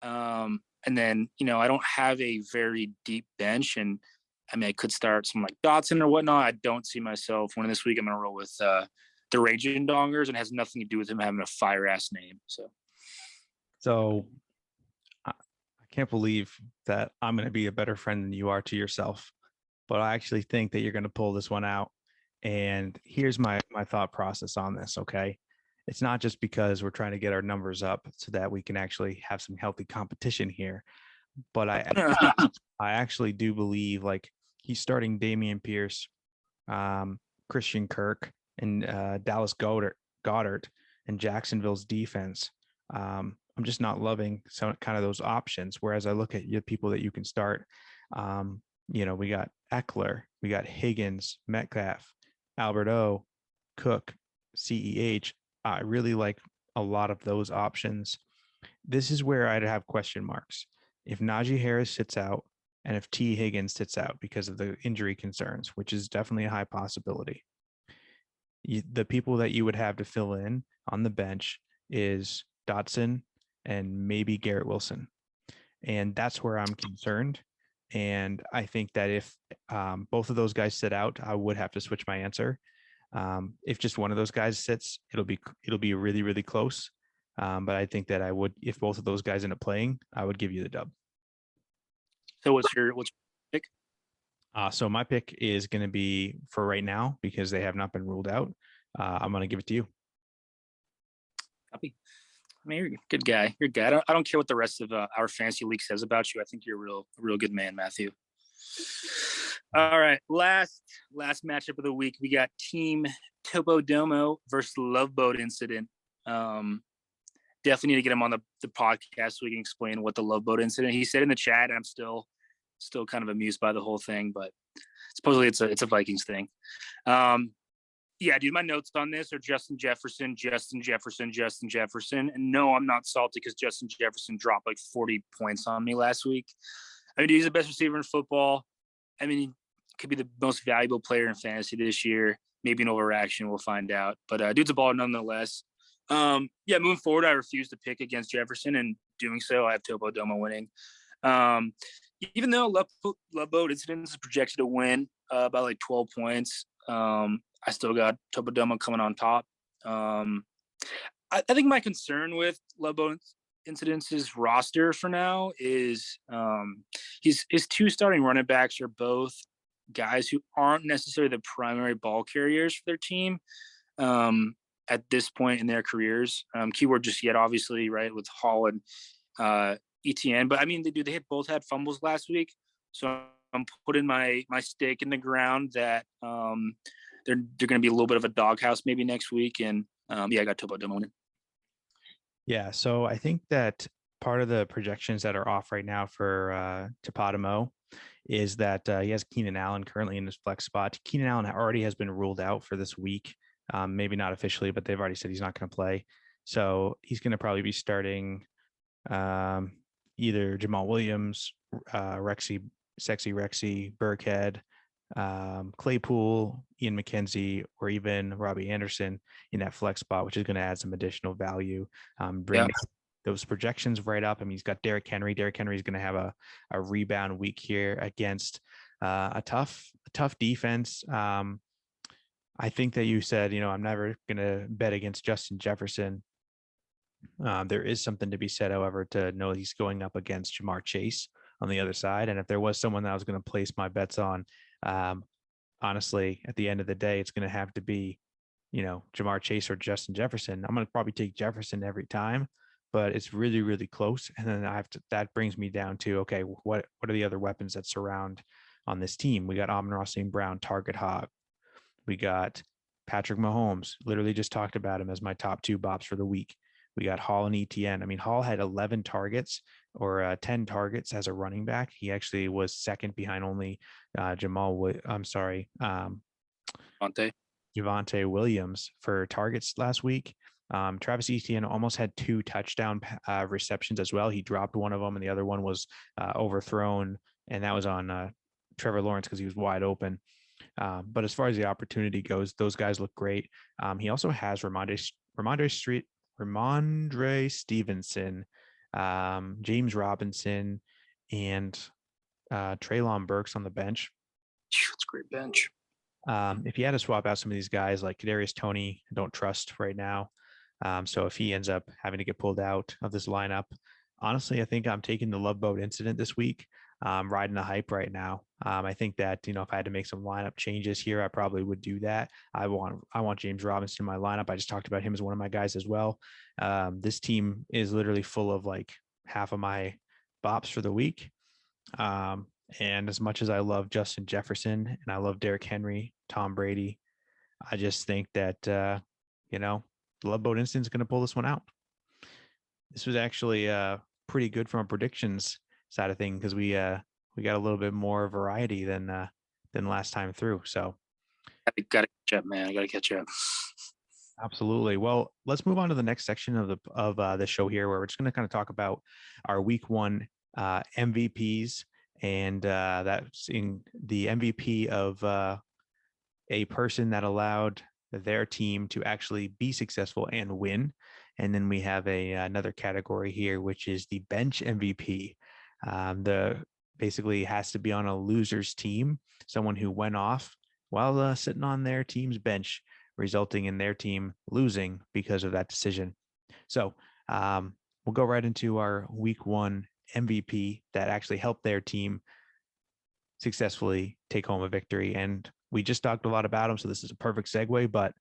[SPEAKER 2] And then, I don't have a very deep bench, and I mean, I could start someone like Dotson or whatnot. I don't see myself winning this week. I'm going to roll with the Raging Dongers, and it has nothing to do with him having a fire ass name.
[SPEAKER 1] So I can't believe that I'm going to be a better friend than you are to yourself, but I actually think that you're going to pull this one out. And here's my thought process on this. Okay. It's not just because we're trying to get our numbers up so that we can actually have some healthy competition here, but I actually do believe like he's starting Dameon Pierce, Christian Kirk, and Dallas Goddard and Jacksonville's defense. I'm just not loving some kind of those options. Whereas I look at the people that you can start, we got Eckler, we got Higgins, Metcalf, Albert Cook, CEH. I really like a lot of those options. This is where I'd have question marks. If Najee Harris sits out and if T. Higgins sits out because of the injury concerns, which is definitely a high possibility, the people that you would have to fill in on the bench is Dotson and maybe Garrett Wilson. And that's where I'm concerned. And I think that if both of those guys sit out, I would have to switch my answer. If just one of those guys sits, it'll be really, really close. But I think that I would, if both of those guys end up playing, I would give you the dub.
[SPEAKER 2] So what's your pick?
[SPEAKER 1] So my pick is going to be for right now because they have not been ruled out. I'm going to give it to you.
[SPEAKER 2] Copy. I mean, you're a good guy. You're good. I don't care what the rest of our fantasy league says about you. I think you're a real good man, Matthew. All right, last matchup of the week, we got Team Topo Domo versus Love Boat Incident. Definitely need to get him on the podcast so we can explain what the Love Boat Incident. He said in the chat, and I'm still kind of amused by the whole thing, but supposedly it's a Vikings thing. Yeah, dude, my notes on this are Justin Jefferson. And no, I'm not salty because Justin Jefferson dropped like 40 points on me last week. I mean, dude, he's the best receiver in football. I mean, he could be the most valuable player in fantasy this year. Maybe an overreaction, we'll find out. But dude's a baller nonetheless. Yeah, moving forward, I refuse to pick against Jefferson, and doing so, I have Topo Domo winning. Even though Love Boat Incident is projected to win by like 12 points, I still got Topo Domo coming on top. I think my concern with Love Boat Incident's roster for now is his two starting running backs are both guys who aren't necessarily the primary ball carriers for their team at this point in their careers. Keyword just yet, obviously, right, with Hall and ETN. But I mean, they both had fumbles last week, so I'm putting my stake in the ground that they're going to be a little bit of a doghouse maybe next week. And yeah, I got Topo Domo.
[SPEAKER 1] Yeah, so I think that part of the projections that are off right now for Topodimo is that he has Keenan Allen currently in his flex spot. Keenan Allen already has been ruled out for this week. Maybe not officially, but they've already said he's not going to play. So he's going to probably be starting either Jamal Williams, Sexy Rexy, Burkhead, Claypool, Ian McKenzie, or even Robbie Anderson in that flex spot, which is going to add some additional value. Bring those projections right up. I mean, he's got Derrick Henry. Derrick Henry is going to have a rebound week here against a tough defense. I think that you said, I'm never going to bet against Justin Jefferson. There is something to be said, however, to know he's going up against Jamar Chase on the other side. And if there was someone that I was going to place my bets on, honestly, at the end of the day, it's going to have to be, Jamar Chase or Justin Jefferson. I'm going to probably take Jefferson every time, but it's really, really close. And then that brings me down to, okay, what are the other weapons that surround on this team? We got Amon-Ra St. Brown, Target Hog. We got Patrick Mahomes, literally just talked about him as my top two BOPS for the week. We got Hall and ETN. I mean, Hall had 11 targets or 10 targets as a running back. He actually was second behind only Javonte Williams for targets last week. Travis Etienne almost had 2 touchdown receptions as well. He dropped one of them, and the other one was overthrown, and that was on Trevor Lawrence because he was wide open. But as far as the opportunity goes, those guys look great. He also has Ramondre Stevenson, James Robinson, and Treylon Burks on the bench.
[SPEAKER 2] That's a great bench.
[SPEAKER 1] If you had to swap out some of these guys like Kadarius Toney, I don't trust right now. So if he ends up having to get pulled out of this lineup, honestly, I think I'm taking the Love Boat Incident this week. Riding the hype right now. I think that, if I had to make some lineup changes here, I probably would do that. I want James Robinson in my lineup. I just talked about him as one of my guys as well. This team is literally full of like half of my BOPS for the week. And as much as I love Justin Jefferson and I love Derrick Henry, Tom Brady, I just think that, the Love Boat Incident is going to pull this one out. This was actually pretty good from a predictions side of thing because we got a little bit more variety than last time through. So
[SPEAKER 2] gotta catch up, man. I gotta catch up.
[SPEAKER 1] Absolutely. Well, let's move on to the next section of the show here, where we're just going to kind of talk about our week 1 MVPs, and that's in the MVP of a person that allowed their team to actually be successful and win. And then we have another category here, which is the bench MVP. The basically has to be on a loser's team, someone who went off while sitting on their team's bench, resulting in their team losing because of that decision. So we'll go right into our week 1 MVP that actually helped their team successfully take home a victory. And we just talked a lot about him, so this is a perfect segue, but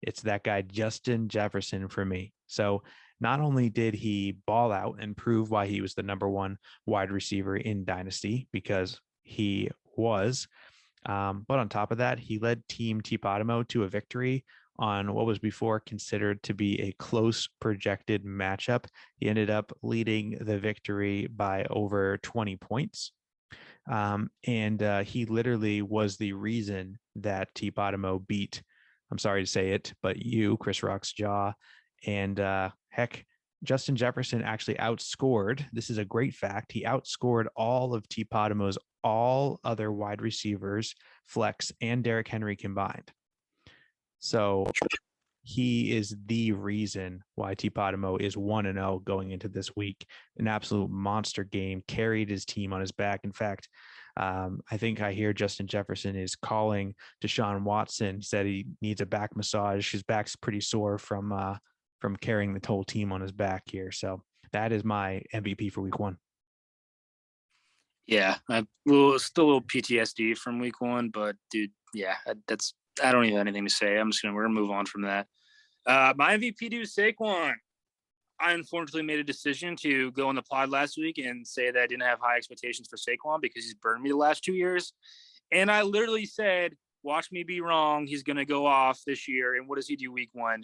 [SPEAKER 1] it's that guy, Justin Jefferson, for me. So not only did he ball out and prove why he was the number 1 wide receiver in Dynasty, because he was, but on top of that, he led Team Tipodimo to a victory on what was before considered to be a close projected matchup. He ended up leading the victory by over 20 points. And he literally was the reason that Tipodimo beat, I'm sorry to say it, but you, Chris Rock's jaw. And heck, Justin Jefferson actually outscored. This is a great fact. He outscored all of Tipodimo's all other wide receivers, flex, and Derrick Henry combined. So he is the reason why Tipodimo is 1-0 going into this week. An absolute monster game, carried his team on his back. In fact, I think I hear Justin Jefferson is calling Deshaun Watson, said he needs a back massage. His back's pretty sore from carrying the whole team on his back here. So that is my MVP for week 1.
[SPEAKER 2] Yeah, still a little PTSD from week 1, but dude, yeah, I don't even have anything to say. We're gonna move on from that. My MVP dude is Saquon. I unfortunately made a decision to go on the pod last week and say that I didn't have high expectations for Saquon because he's burned me the last 2 years. And I literally said, watch me be wrong. He's going to go off this year. And what does he do week 1?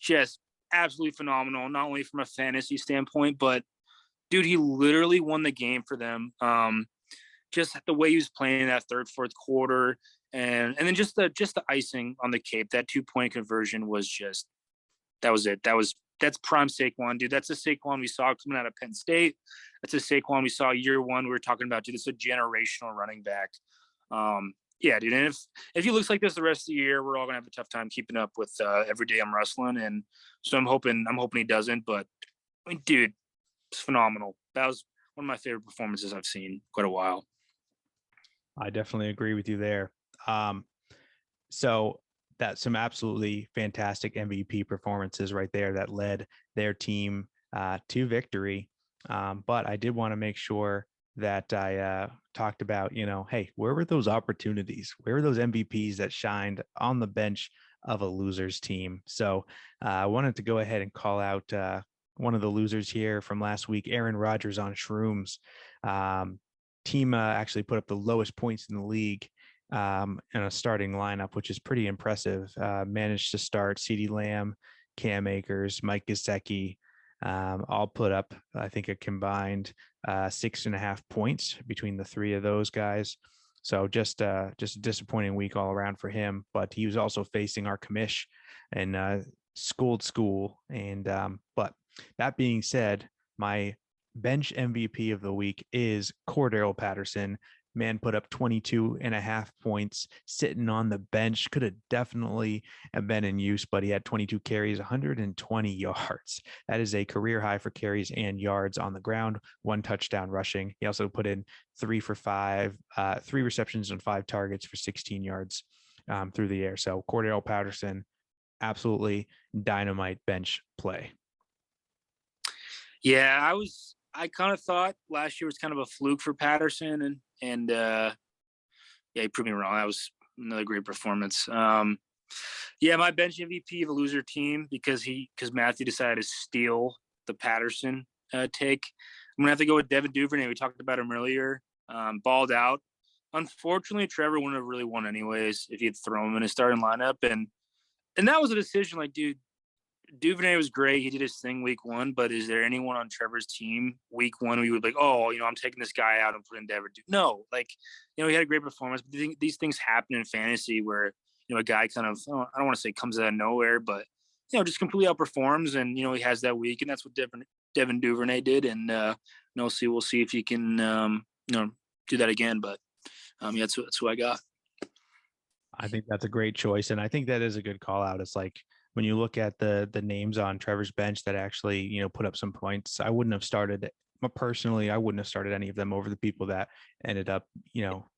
[SPEAKER 2] Just absolutely phenomenal, not only from a fantasy standpoint, but dude, he literally won the game for them. Just the way he was playing in that third, fourth quarter. And then just the icing on the cake, that 2-point conversion was just, that was it. That's prime Saquon, dude. That's a Saquon we saw coming out of Penn State. That's a Saquon we saw year 1. We were talking about, dude, this is a generational running back. Yeah, dude. And if he looks like this the rest of the year, we're all gonna have a tough time keeping up with every day I'm wrestling. And so I'm hoping he doesn't. But I mean, dude, it's phenomenal. That was one of my favorite performances I've seen quite a while.
[SPEAKER 1] I definitely agree with you there. So that's some absolutely fantastic MVP performances right there that led their team to victory. But I did want to make sure that I talked about, hey, where were those opportunities? Where were those MVPs that shined on the bench of a loser's team? So I wanted to go ahead and call out one of the losers here from last week, Aaron Rodgers on shrooms. Team actually put up the lowest points in the league in a starting lineup, which is pretty impressive. Managed to start CeeDee Lamb, Cam Akers, Mike Gesicki, all put up, I think, a combined 6.5 points between the 3 of those guys. So just a disappointing week all around for him. But he was also facing our commish and school. And but that being said, my bench MVP of the week is Cordero Patterson. Man put up 22.5 points sitting on the bench. Could have definitely been in use, but he had 22 carries, 120 yards. That is a career high for carries and yards on the ground, 1 touchdown rushing. He also put in 3 for 5, 3 receptions and 5 targets for 16 yards through the air. So Cordero Patterson, absolutely dynamite bench play.
[SPEAKER 2] Yeah, I kind of thought last year was kind of a fluke for Patterson, and yeah, he proved me wrong. That was another great performance. Yeah, my bench MVP of a loser team because Matthew decided to steal the Patterson take. I'm gonna have to go with Devin Duvernay. We talked about him earlier. Balled out. Unfortunately, Trevor wouldn't have really won anyways if he had thrown him in his starting lineup, and that was a decision. Like, dude, Duvernay was great. He did his thing week 1, but is there anyone on Trevor's team week 1 who you would be like, oh, I'm taking this guy out and putting Devin? No, like, he had a great performance. But these things happen in fantasy where, a guy kind of, I don't want to say comes out of nowhere, but, just completely outperforms and, he has that week. And that's what Devin Duvernay did. And we'll see if he can, do that again. But yeah, that's who I got.
[SPEAKER 1] I think that's a great choice. And I think that is a good call out. It's like, when you look at the names on Trevor's bench that actually, put up some points, I wouldn't have started personally. I wouldn't have started any of them over the people that ended up,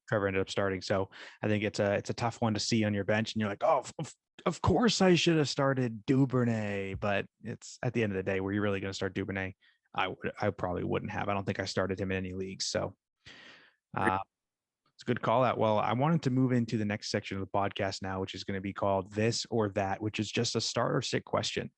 [SPEAKER 1] Trevor ended up starting. So I think it's a tough one to see on your bench, and you're like, oh, of course I should have started Duvernay, but it's at the end of the day, were you really going to start Duvernay? I probably wouldn't have. I don't think I started him in any leagues. So it's a good call out. Well, I wanted to move into the next section of the podcast now, which is going to be called This or That, which is just a start or sit question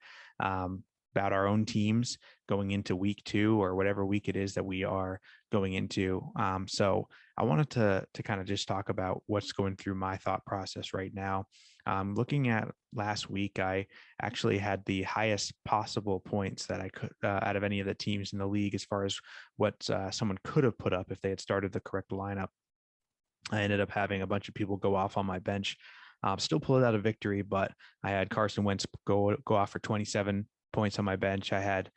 [SPEAKER 1] about our own teams going into week 2 or whatever week it is that we are going into. So I wanted to kind of just talk about what's going through my thought process right now. Looking at last week, I actually had the highest possible points that I could out of any of the teams in the league as far as what someone could have put up if they had started the correct lineup. I ended up having a bunch of people go off on my bench. Still pulled out a victory, but I had Carson Wentz go off for 27 points on my bench. I had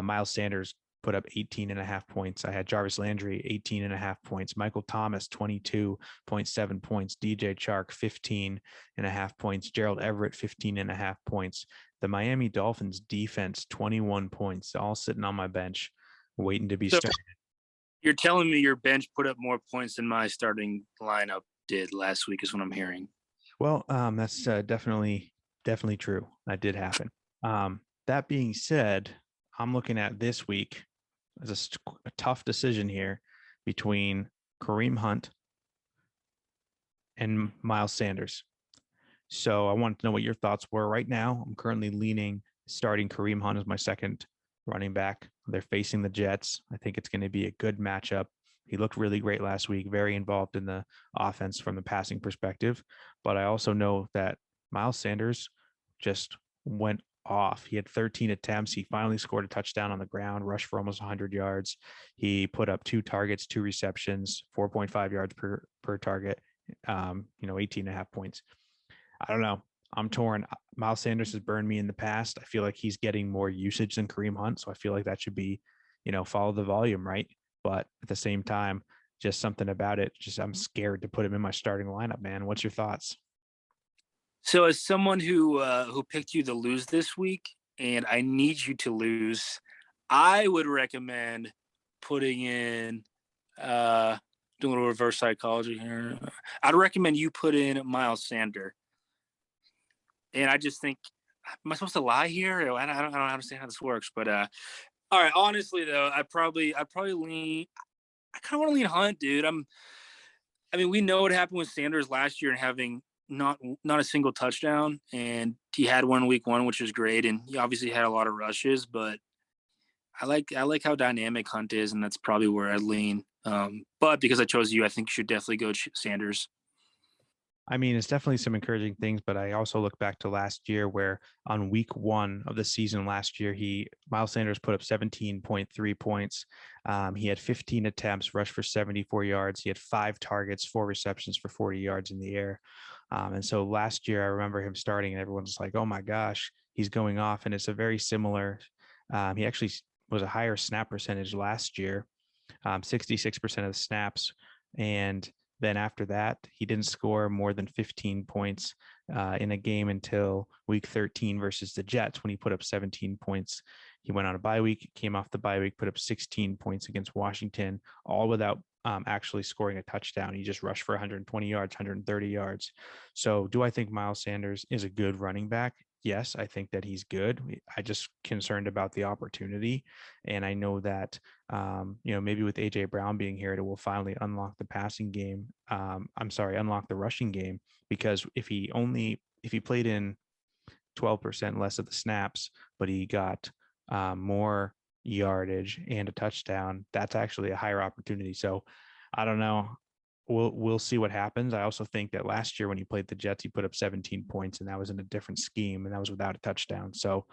[SPEAKER 1] Miles Sanders put up 18.5 points. I had Jarvis Landry 18.5 points. Michael Thomas 22.7 points. DJ Chark 15.5 points. Gerald Everett 15.5 points. The Miami Dolphins defense 21 points, all sitting on my bench, waiting to be started.
[SPEAKER 2] You're telling me your bench put up more points than my starting lineup did last week, is what I'm hearing.
[SPEAKER 1] Well, that's definitely true. That did happen. That being said, I'm looking at this week as a tough decision here between Kareem Hunt and Miles Sanders. So I wanted to know what your thoughts were right now. I'm currently leaning starting Kareem Hunt as my second running back. They're facing the Jets. I think it's going to be a good matchup. He looked really great last week, very involved in the offense from the passing perspective. But I also know that Miles Sanders just went off. He had 13 attempts. He finally scored a touchdown on the ground, rushed for almost 100 yards. He put up 2 targets, 2 receptions, 4.5 yards per target, 18.5 points. I don't know. I'm torn. Miles Sanders has burned me in the past. I feel like he's getting more usage than Kareem Hunt. So I feel like that should be, follow the volume, right? But at the same time, just something about it. Just I'm scared to put him in my starting lineup, man. What's your thoughts?
[SPEAKER 2] So as someone who picked you to lose this week, and I need you to lose, I would recommend putting in doing a little reverse psychology here. I'd recommend you put in Miles Sanders. And I just think, am I supposed to lie here? I don't understand how this works. But all right, honestly though, I probably lean. I kind of want to lean Hunt, dude. I mean, we know what happened with Sanders last year and having not a single touchdown, and he had one week 1, which was great, and he obviously had a lot of rushes. But I like how dynamic Hunt is, and that's probably where I'd lean. But because I chose you, I think you should definitely go Sanders.
[SPEAKER 1] I mean, it's definitely some encouraging things, but I also look back to last year where on week 1 of the season last year, Miles Sanders put up 17.3 points. He had 15 attempts, rushed for 74 yards. He had 5 targets, 4 receptions for 40 yards in the air. And so last year, I remember him starting and everyone's like, oh my gosh, he's going off. And it's a very similar, he actually was a higher snap percentage last year, 66% of the snaps. And then after that, he didn't score more than 15 points in a game until week 13 versus the Jets when he put up 17 points. He went on a bye week, came off the bye week, put up 16 points against Washington, all without actually scoring a touchdown. He just rushed for 120 yards, 130 yards. So do I think Miles Sanders is a good running back? Yes, I think that he's good. I just concerned about the opportunity. And I know that, maybe with AJ Brown being here, it will finally unlock the passing game. Unlock the rushing game, because if he played in 12% less of the snaps, but he got more yardage and a touchdown, that's actually a higher opportunity. So I don't know. We'll see what happens. I also think that last year when he played the Jets, he put up 17 points, and that was in a different scheme, and that was without a touchdown. So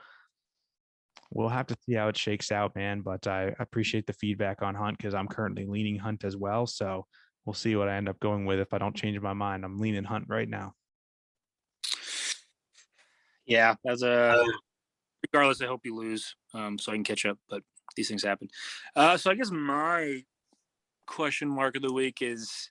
[SPEAKER 1] we'll have to see how it shakes out, man. But I appreciate the feedback on Hunt because I'm currently leaning Hunt as well. So we'll see what I end up going with if I don't change my mind. I'm leaning Hunt right now.
[SPEAKER 2] Yeah, regardless, I hope you lose so I can catch up. But these things happen. So I guess my question mark of the week is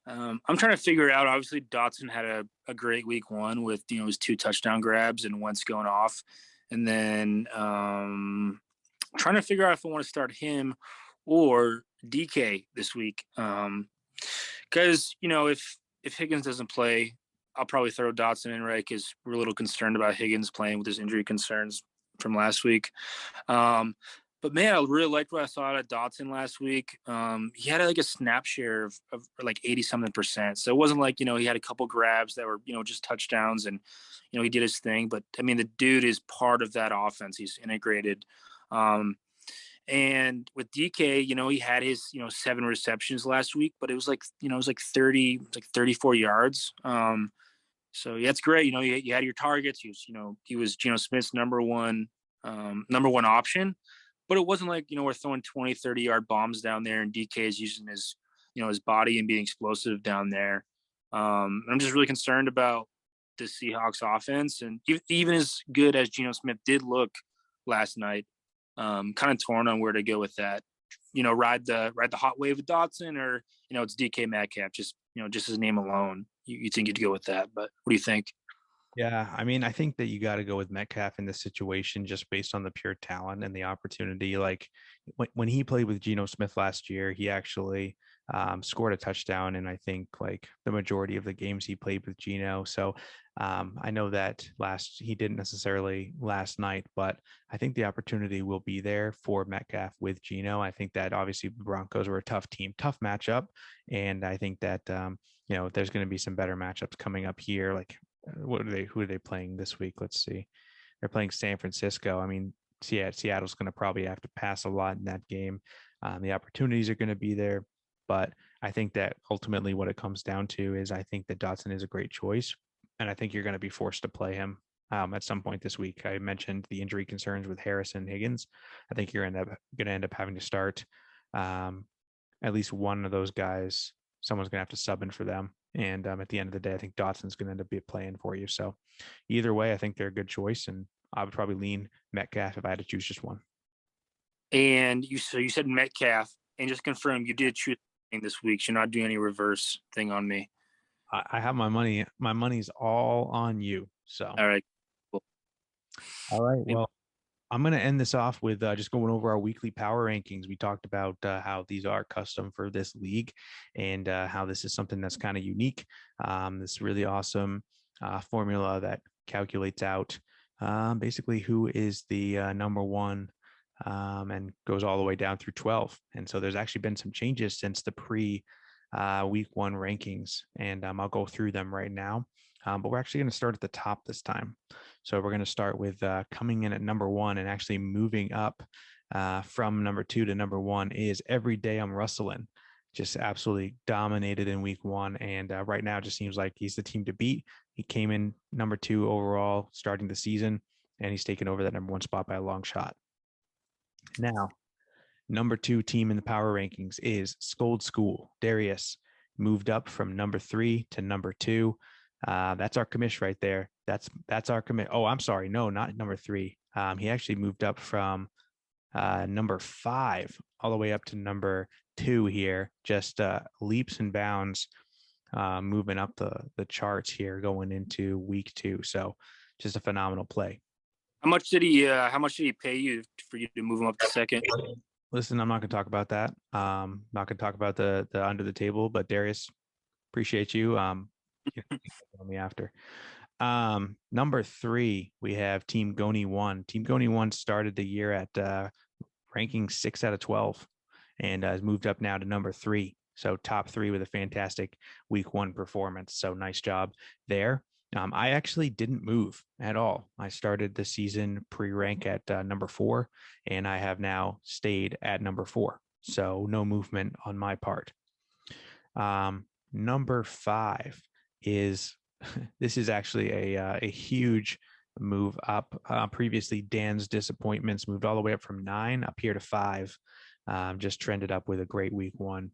[SPEAKER 2] I'm trying to figure it out. Obviously, Dotson had a great week one with his 2 touchdown grabs and Wentz going off, and then trying to figure out if I want to start him or DK this week. Because if Higgins doesn't play, I'll probably throw Dotson in, right? Because we're a little concerned about Higgins playing with his injury concerns from last week. But man, I really liked what I saw out of Dotson last week. He had like a snap share of like 80 something percent. So it wasn't like, he had a couple grabs that were, just touchdowns and, he did his thing. But I mean, the dude is part of that offense. He's integrated. And with DK, he had his, 7 receptions last week, but it was like, it was like 34 yards. So yeah, it's great. You had your targets. He was Geno Smith's number one option. But it wasn't like, we're throwing 20, 30-yard bombs down there and DK is using his, his body and being explosive down there. I'm just really concerned about the Seahawks offense. And even as good as Geno Smith did look last night, kind of torn on where to go with that. Ride the hot wave with Dotson, or, it's DK Metcalf, just his name alone. You think you'd go with that, but what do you think?
[SPEAKER 1] Yeah, I mean, I think that you got to go with Metcalf in this situation just based on the pure talent and the opportunity. Like when he played with Geno Smith last year, he actually scored a touchdown in, I think, like the majority of the games he played with Geno. So I know that he didn't necessarily last night, but I think the opportunity will be there for Metcalf with Geno. I think that obviously the Broncos were a tough team, tough matchup. And I think that, there's going to be some better matchups coming up here. Like, who are they playing this week? Let's see. They're playing San Francisco. I mean, Seattle's going to probably have to pass a lot in that game. The opportunities are going to be there, but I think that ultimately what it comes down to is I think that Dotson is a great choice, and I think you're going to be forced to play him at some point this week. I mentioned the injury concerns with Harris and Higgins. I think you're going to end up having to start at least one of those guys. Someone's going to have to sub in for them. And at the end of the day, I think Dotson's going to end up playing for you. So either way, I think they're a good choice. And I would probably lean Metcalf if I had to choose just one.
[SPEAKER 2] And you said Metcalf, and just confirm you did choose this week. You're not doing any reverse thing on me.
[SPEAKER 1] I have my money. My money's all on you. So
[SPEAKER 2] all right. Cool.
[SPEAKER 1] All right. Well, I'm going to end this off with just going over our weekly power rankings. We talked about how these are custom for this league and how this is something that's kind of unique. This really awesome formula that calculates out basically who is the number one and goes all the way down through 12. And so there's actually been some changes since the week one rankings, and I'll go through them right now. But we're actually going to start at the top this time. So we're going to start with coming in at number one and actually moving up from number 2 to number 1 is Every Day I'm Rustling. Just absolutely dominated in week 1. And right now it just seems like he's the team to beat. He came in number 2 overall starting the season, and he's taken over that number 1 spot by a long shot. Now, number 2 team in the power rankings is Scold School. Darius moved up from number 3 to number 2. That's our commish right there. That's our commit. Oh, I'm sorry. No, not number 3. He actually moved up from number 5 all the way up to number 2 here. Just leaps and bounds, moving up the charts here going into week 2. So just a phenomenal play.
[SPEAKER 2] How much did he pay you for you to move him up to second?
[SPEAKER 1] Listen, I'm not going to talk about that. Not going to talk about the under the table, but Darius, appreciate you. Me after. Number 3, we have Team Goni 1. Team Goni 1 started the year at ranking 6 out of 12 and has moved up now to number 3. So top 3 with a fantastic week 1 performance. So nice job there. I actually didn't move at all. I started the season pre-rank at number 4, and I have now stayed at number 4. So no movement on my part. Number 5 is this is actually a huge move up. Previously, Dan's Disappointments moved all the way up from 9 up here to 5. Just trended up with a great week 1.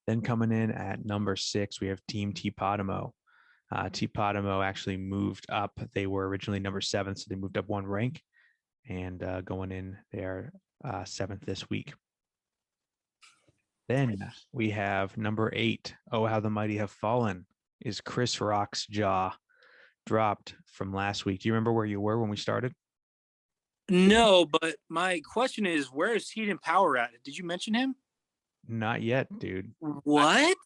[SPEAKER 1] Then coming in at number 6, we have Team Tipodimo. Tipodimo actually moved up. They were originally number 7, so they moved up 1 rank, and going in, they are 7th this week. Then we have number 8. Oh, how the mighty have fallen. Is Chris Rock's jaw dropped from last week? Do you remember where you were when we started?
[SPEAKER 2] No, but my question is, where is Heat and Power at? Did you mention him?
[SPEAKER 1] Not yet, dude.
[SPEAKER 2] What?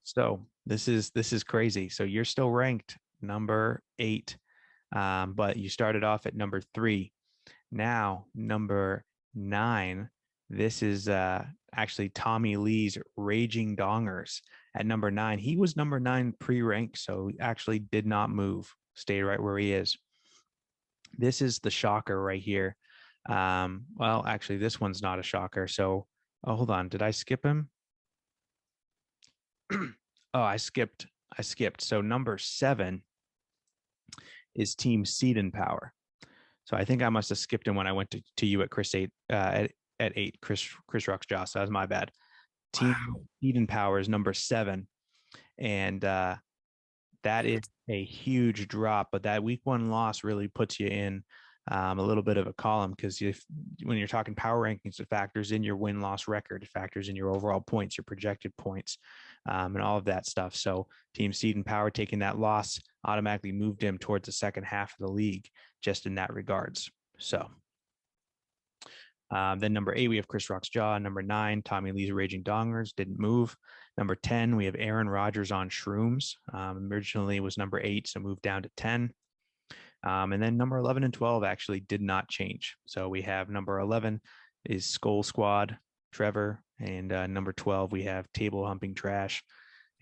[SPEAKER 1] So this is crazy. So you're still ranked number 8, but you started off at number 3. Now number 9. This is actually Tommy Lee's Raging Dongers at number 9. He was number 9 pre-ranked, so he actually did not move. Stayed right where he is. This is the shocker right here. Well, actually, this one's not a shocker. So, oh, hold on. Did I skip him? Oh, I skipped. So number 7 is Team Seed and Power. So I think I must have skipped him when I went to you at Chris 8 at 8. Chris Rock's jaw. So that was my bad. Team Seed and Power is number 7, and that is a huge drop. But that week 1 loss really puts you in a little bit of a column, because when you're talking power rankings, it factors in your win-loss record, it factors in your overall points, your projected points, and all of that stuff. So Team Seed and Power taking that loss automatically moved him towards the second half of the league, just in that regards. So then number 8, we have Chris Rock's jaw. Number 9, Tommy Lee's Raging Dongers, didn't move. Number 10, we have Aaron Rodgers on shrooms. Originally was number 8, so moved down to 10. And then number 11 and 12 actually did not change. So we have number 11 is Skull Squad, Trevor, and number 12 we have Table Humping Trash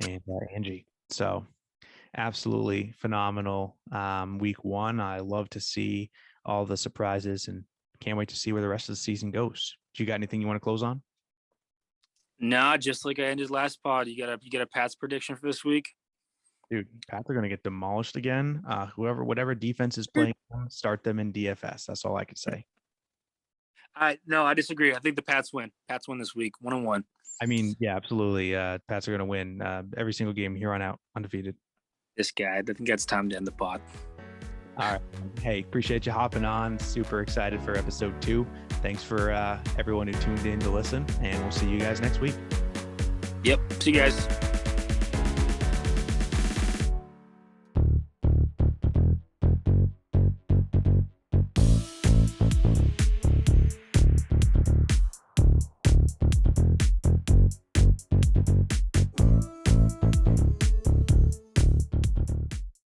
[SPEAKER 1] and Angie. So absolutely phenomenal week 1. I love to see all the surprises and can't wait to see where the rest of the season goes. Do you got anything you want to close on?
[SPEAKER 2] Nah, just like I ended last pod, you got a Pats prediction for this week?
[SPEAKER 1] Dude, Pats are going to get demolished again. Whatever defense is playing them, start them in DFS. That's all I could say.
[SPEAKER 2] No, I disagree. I think the Pats win. Pats win this week, 1-1.
[SPEAKER 1] I mean, yeah, absolutely. Pats are going to win every single game here on out, undefeated.
[SPEAKER 2] This guy, I think that's time to end the pod.
[SPEAKER 1] All right. Hey, appreciate you hopping on. Super excited for episode 2. Thanks for everyone who tuned in to listen, and we'll see you guys next week.
[SPEAKER 2] Yep. See you guys.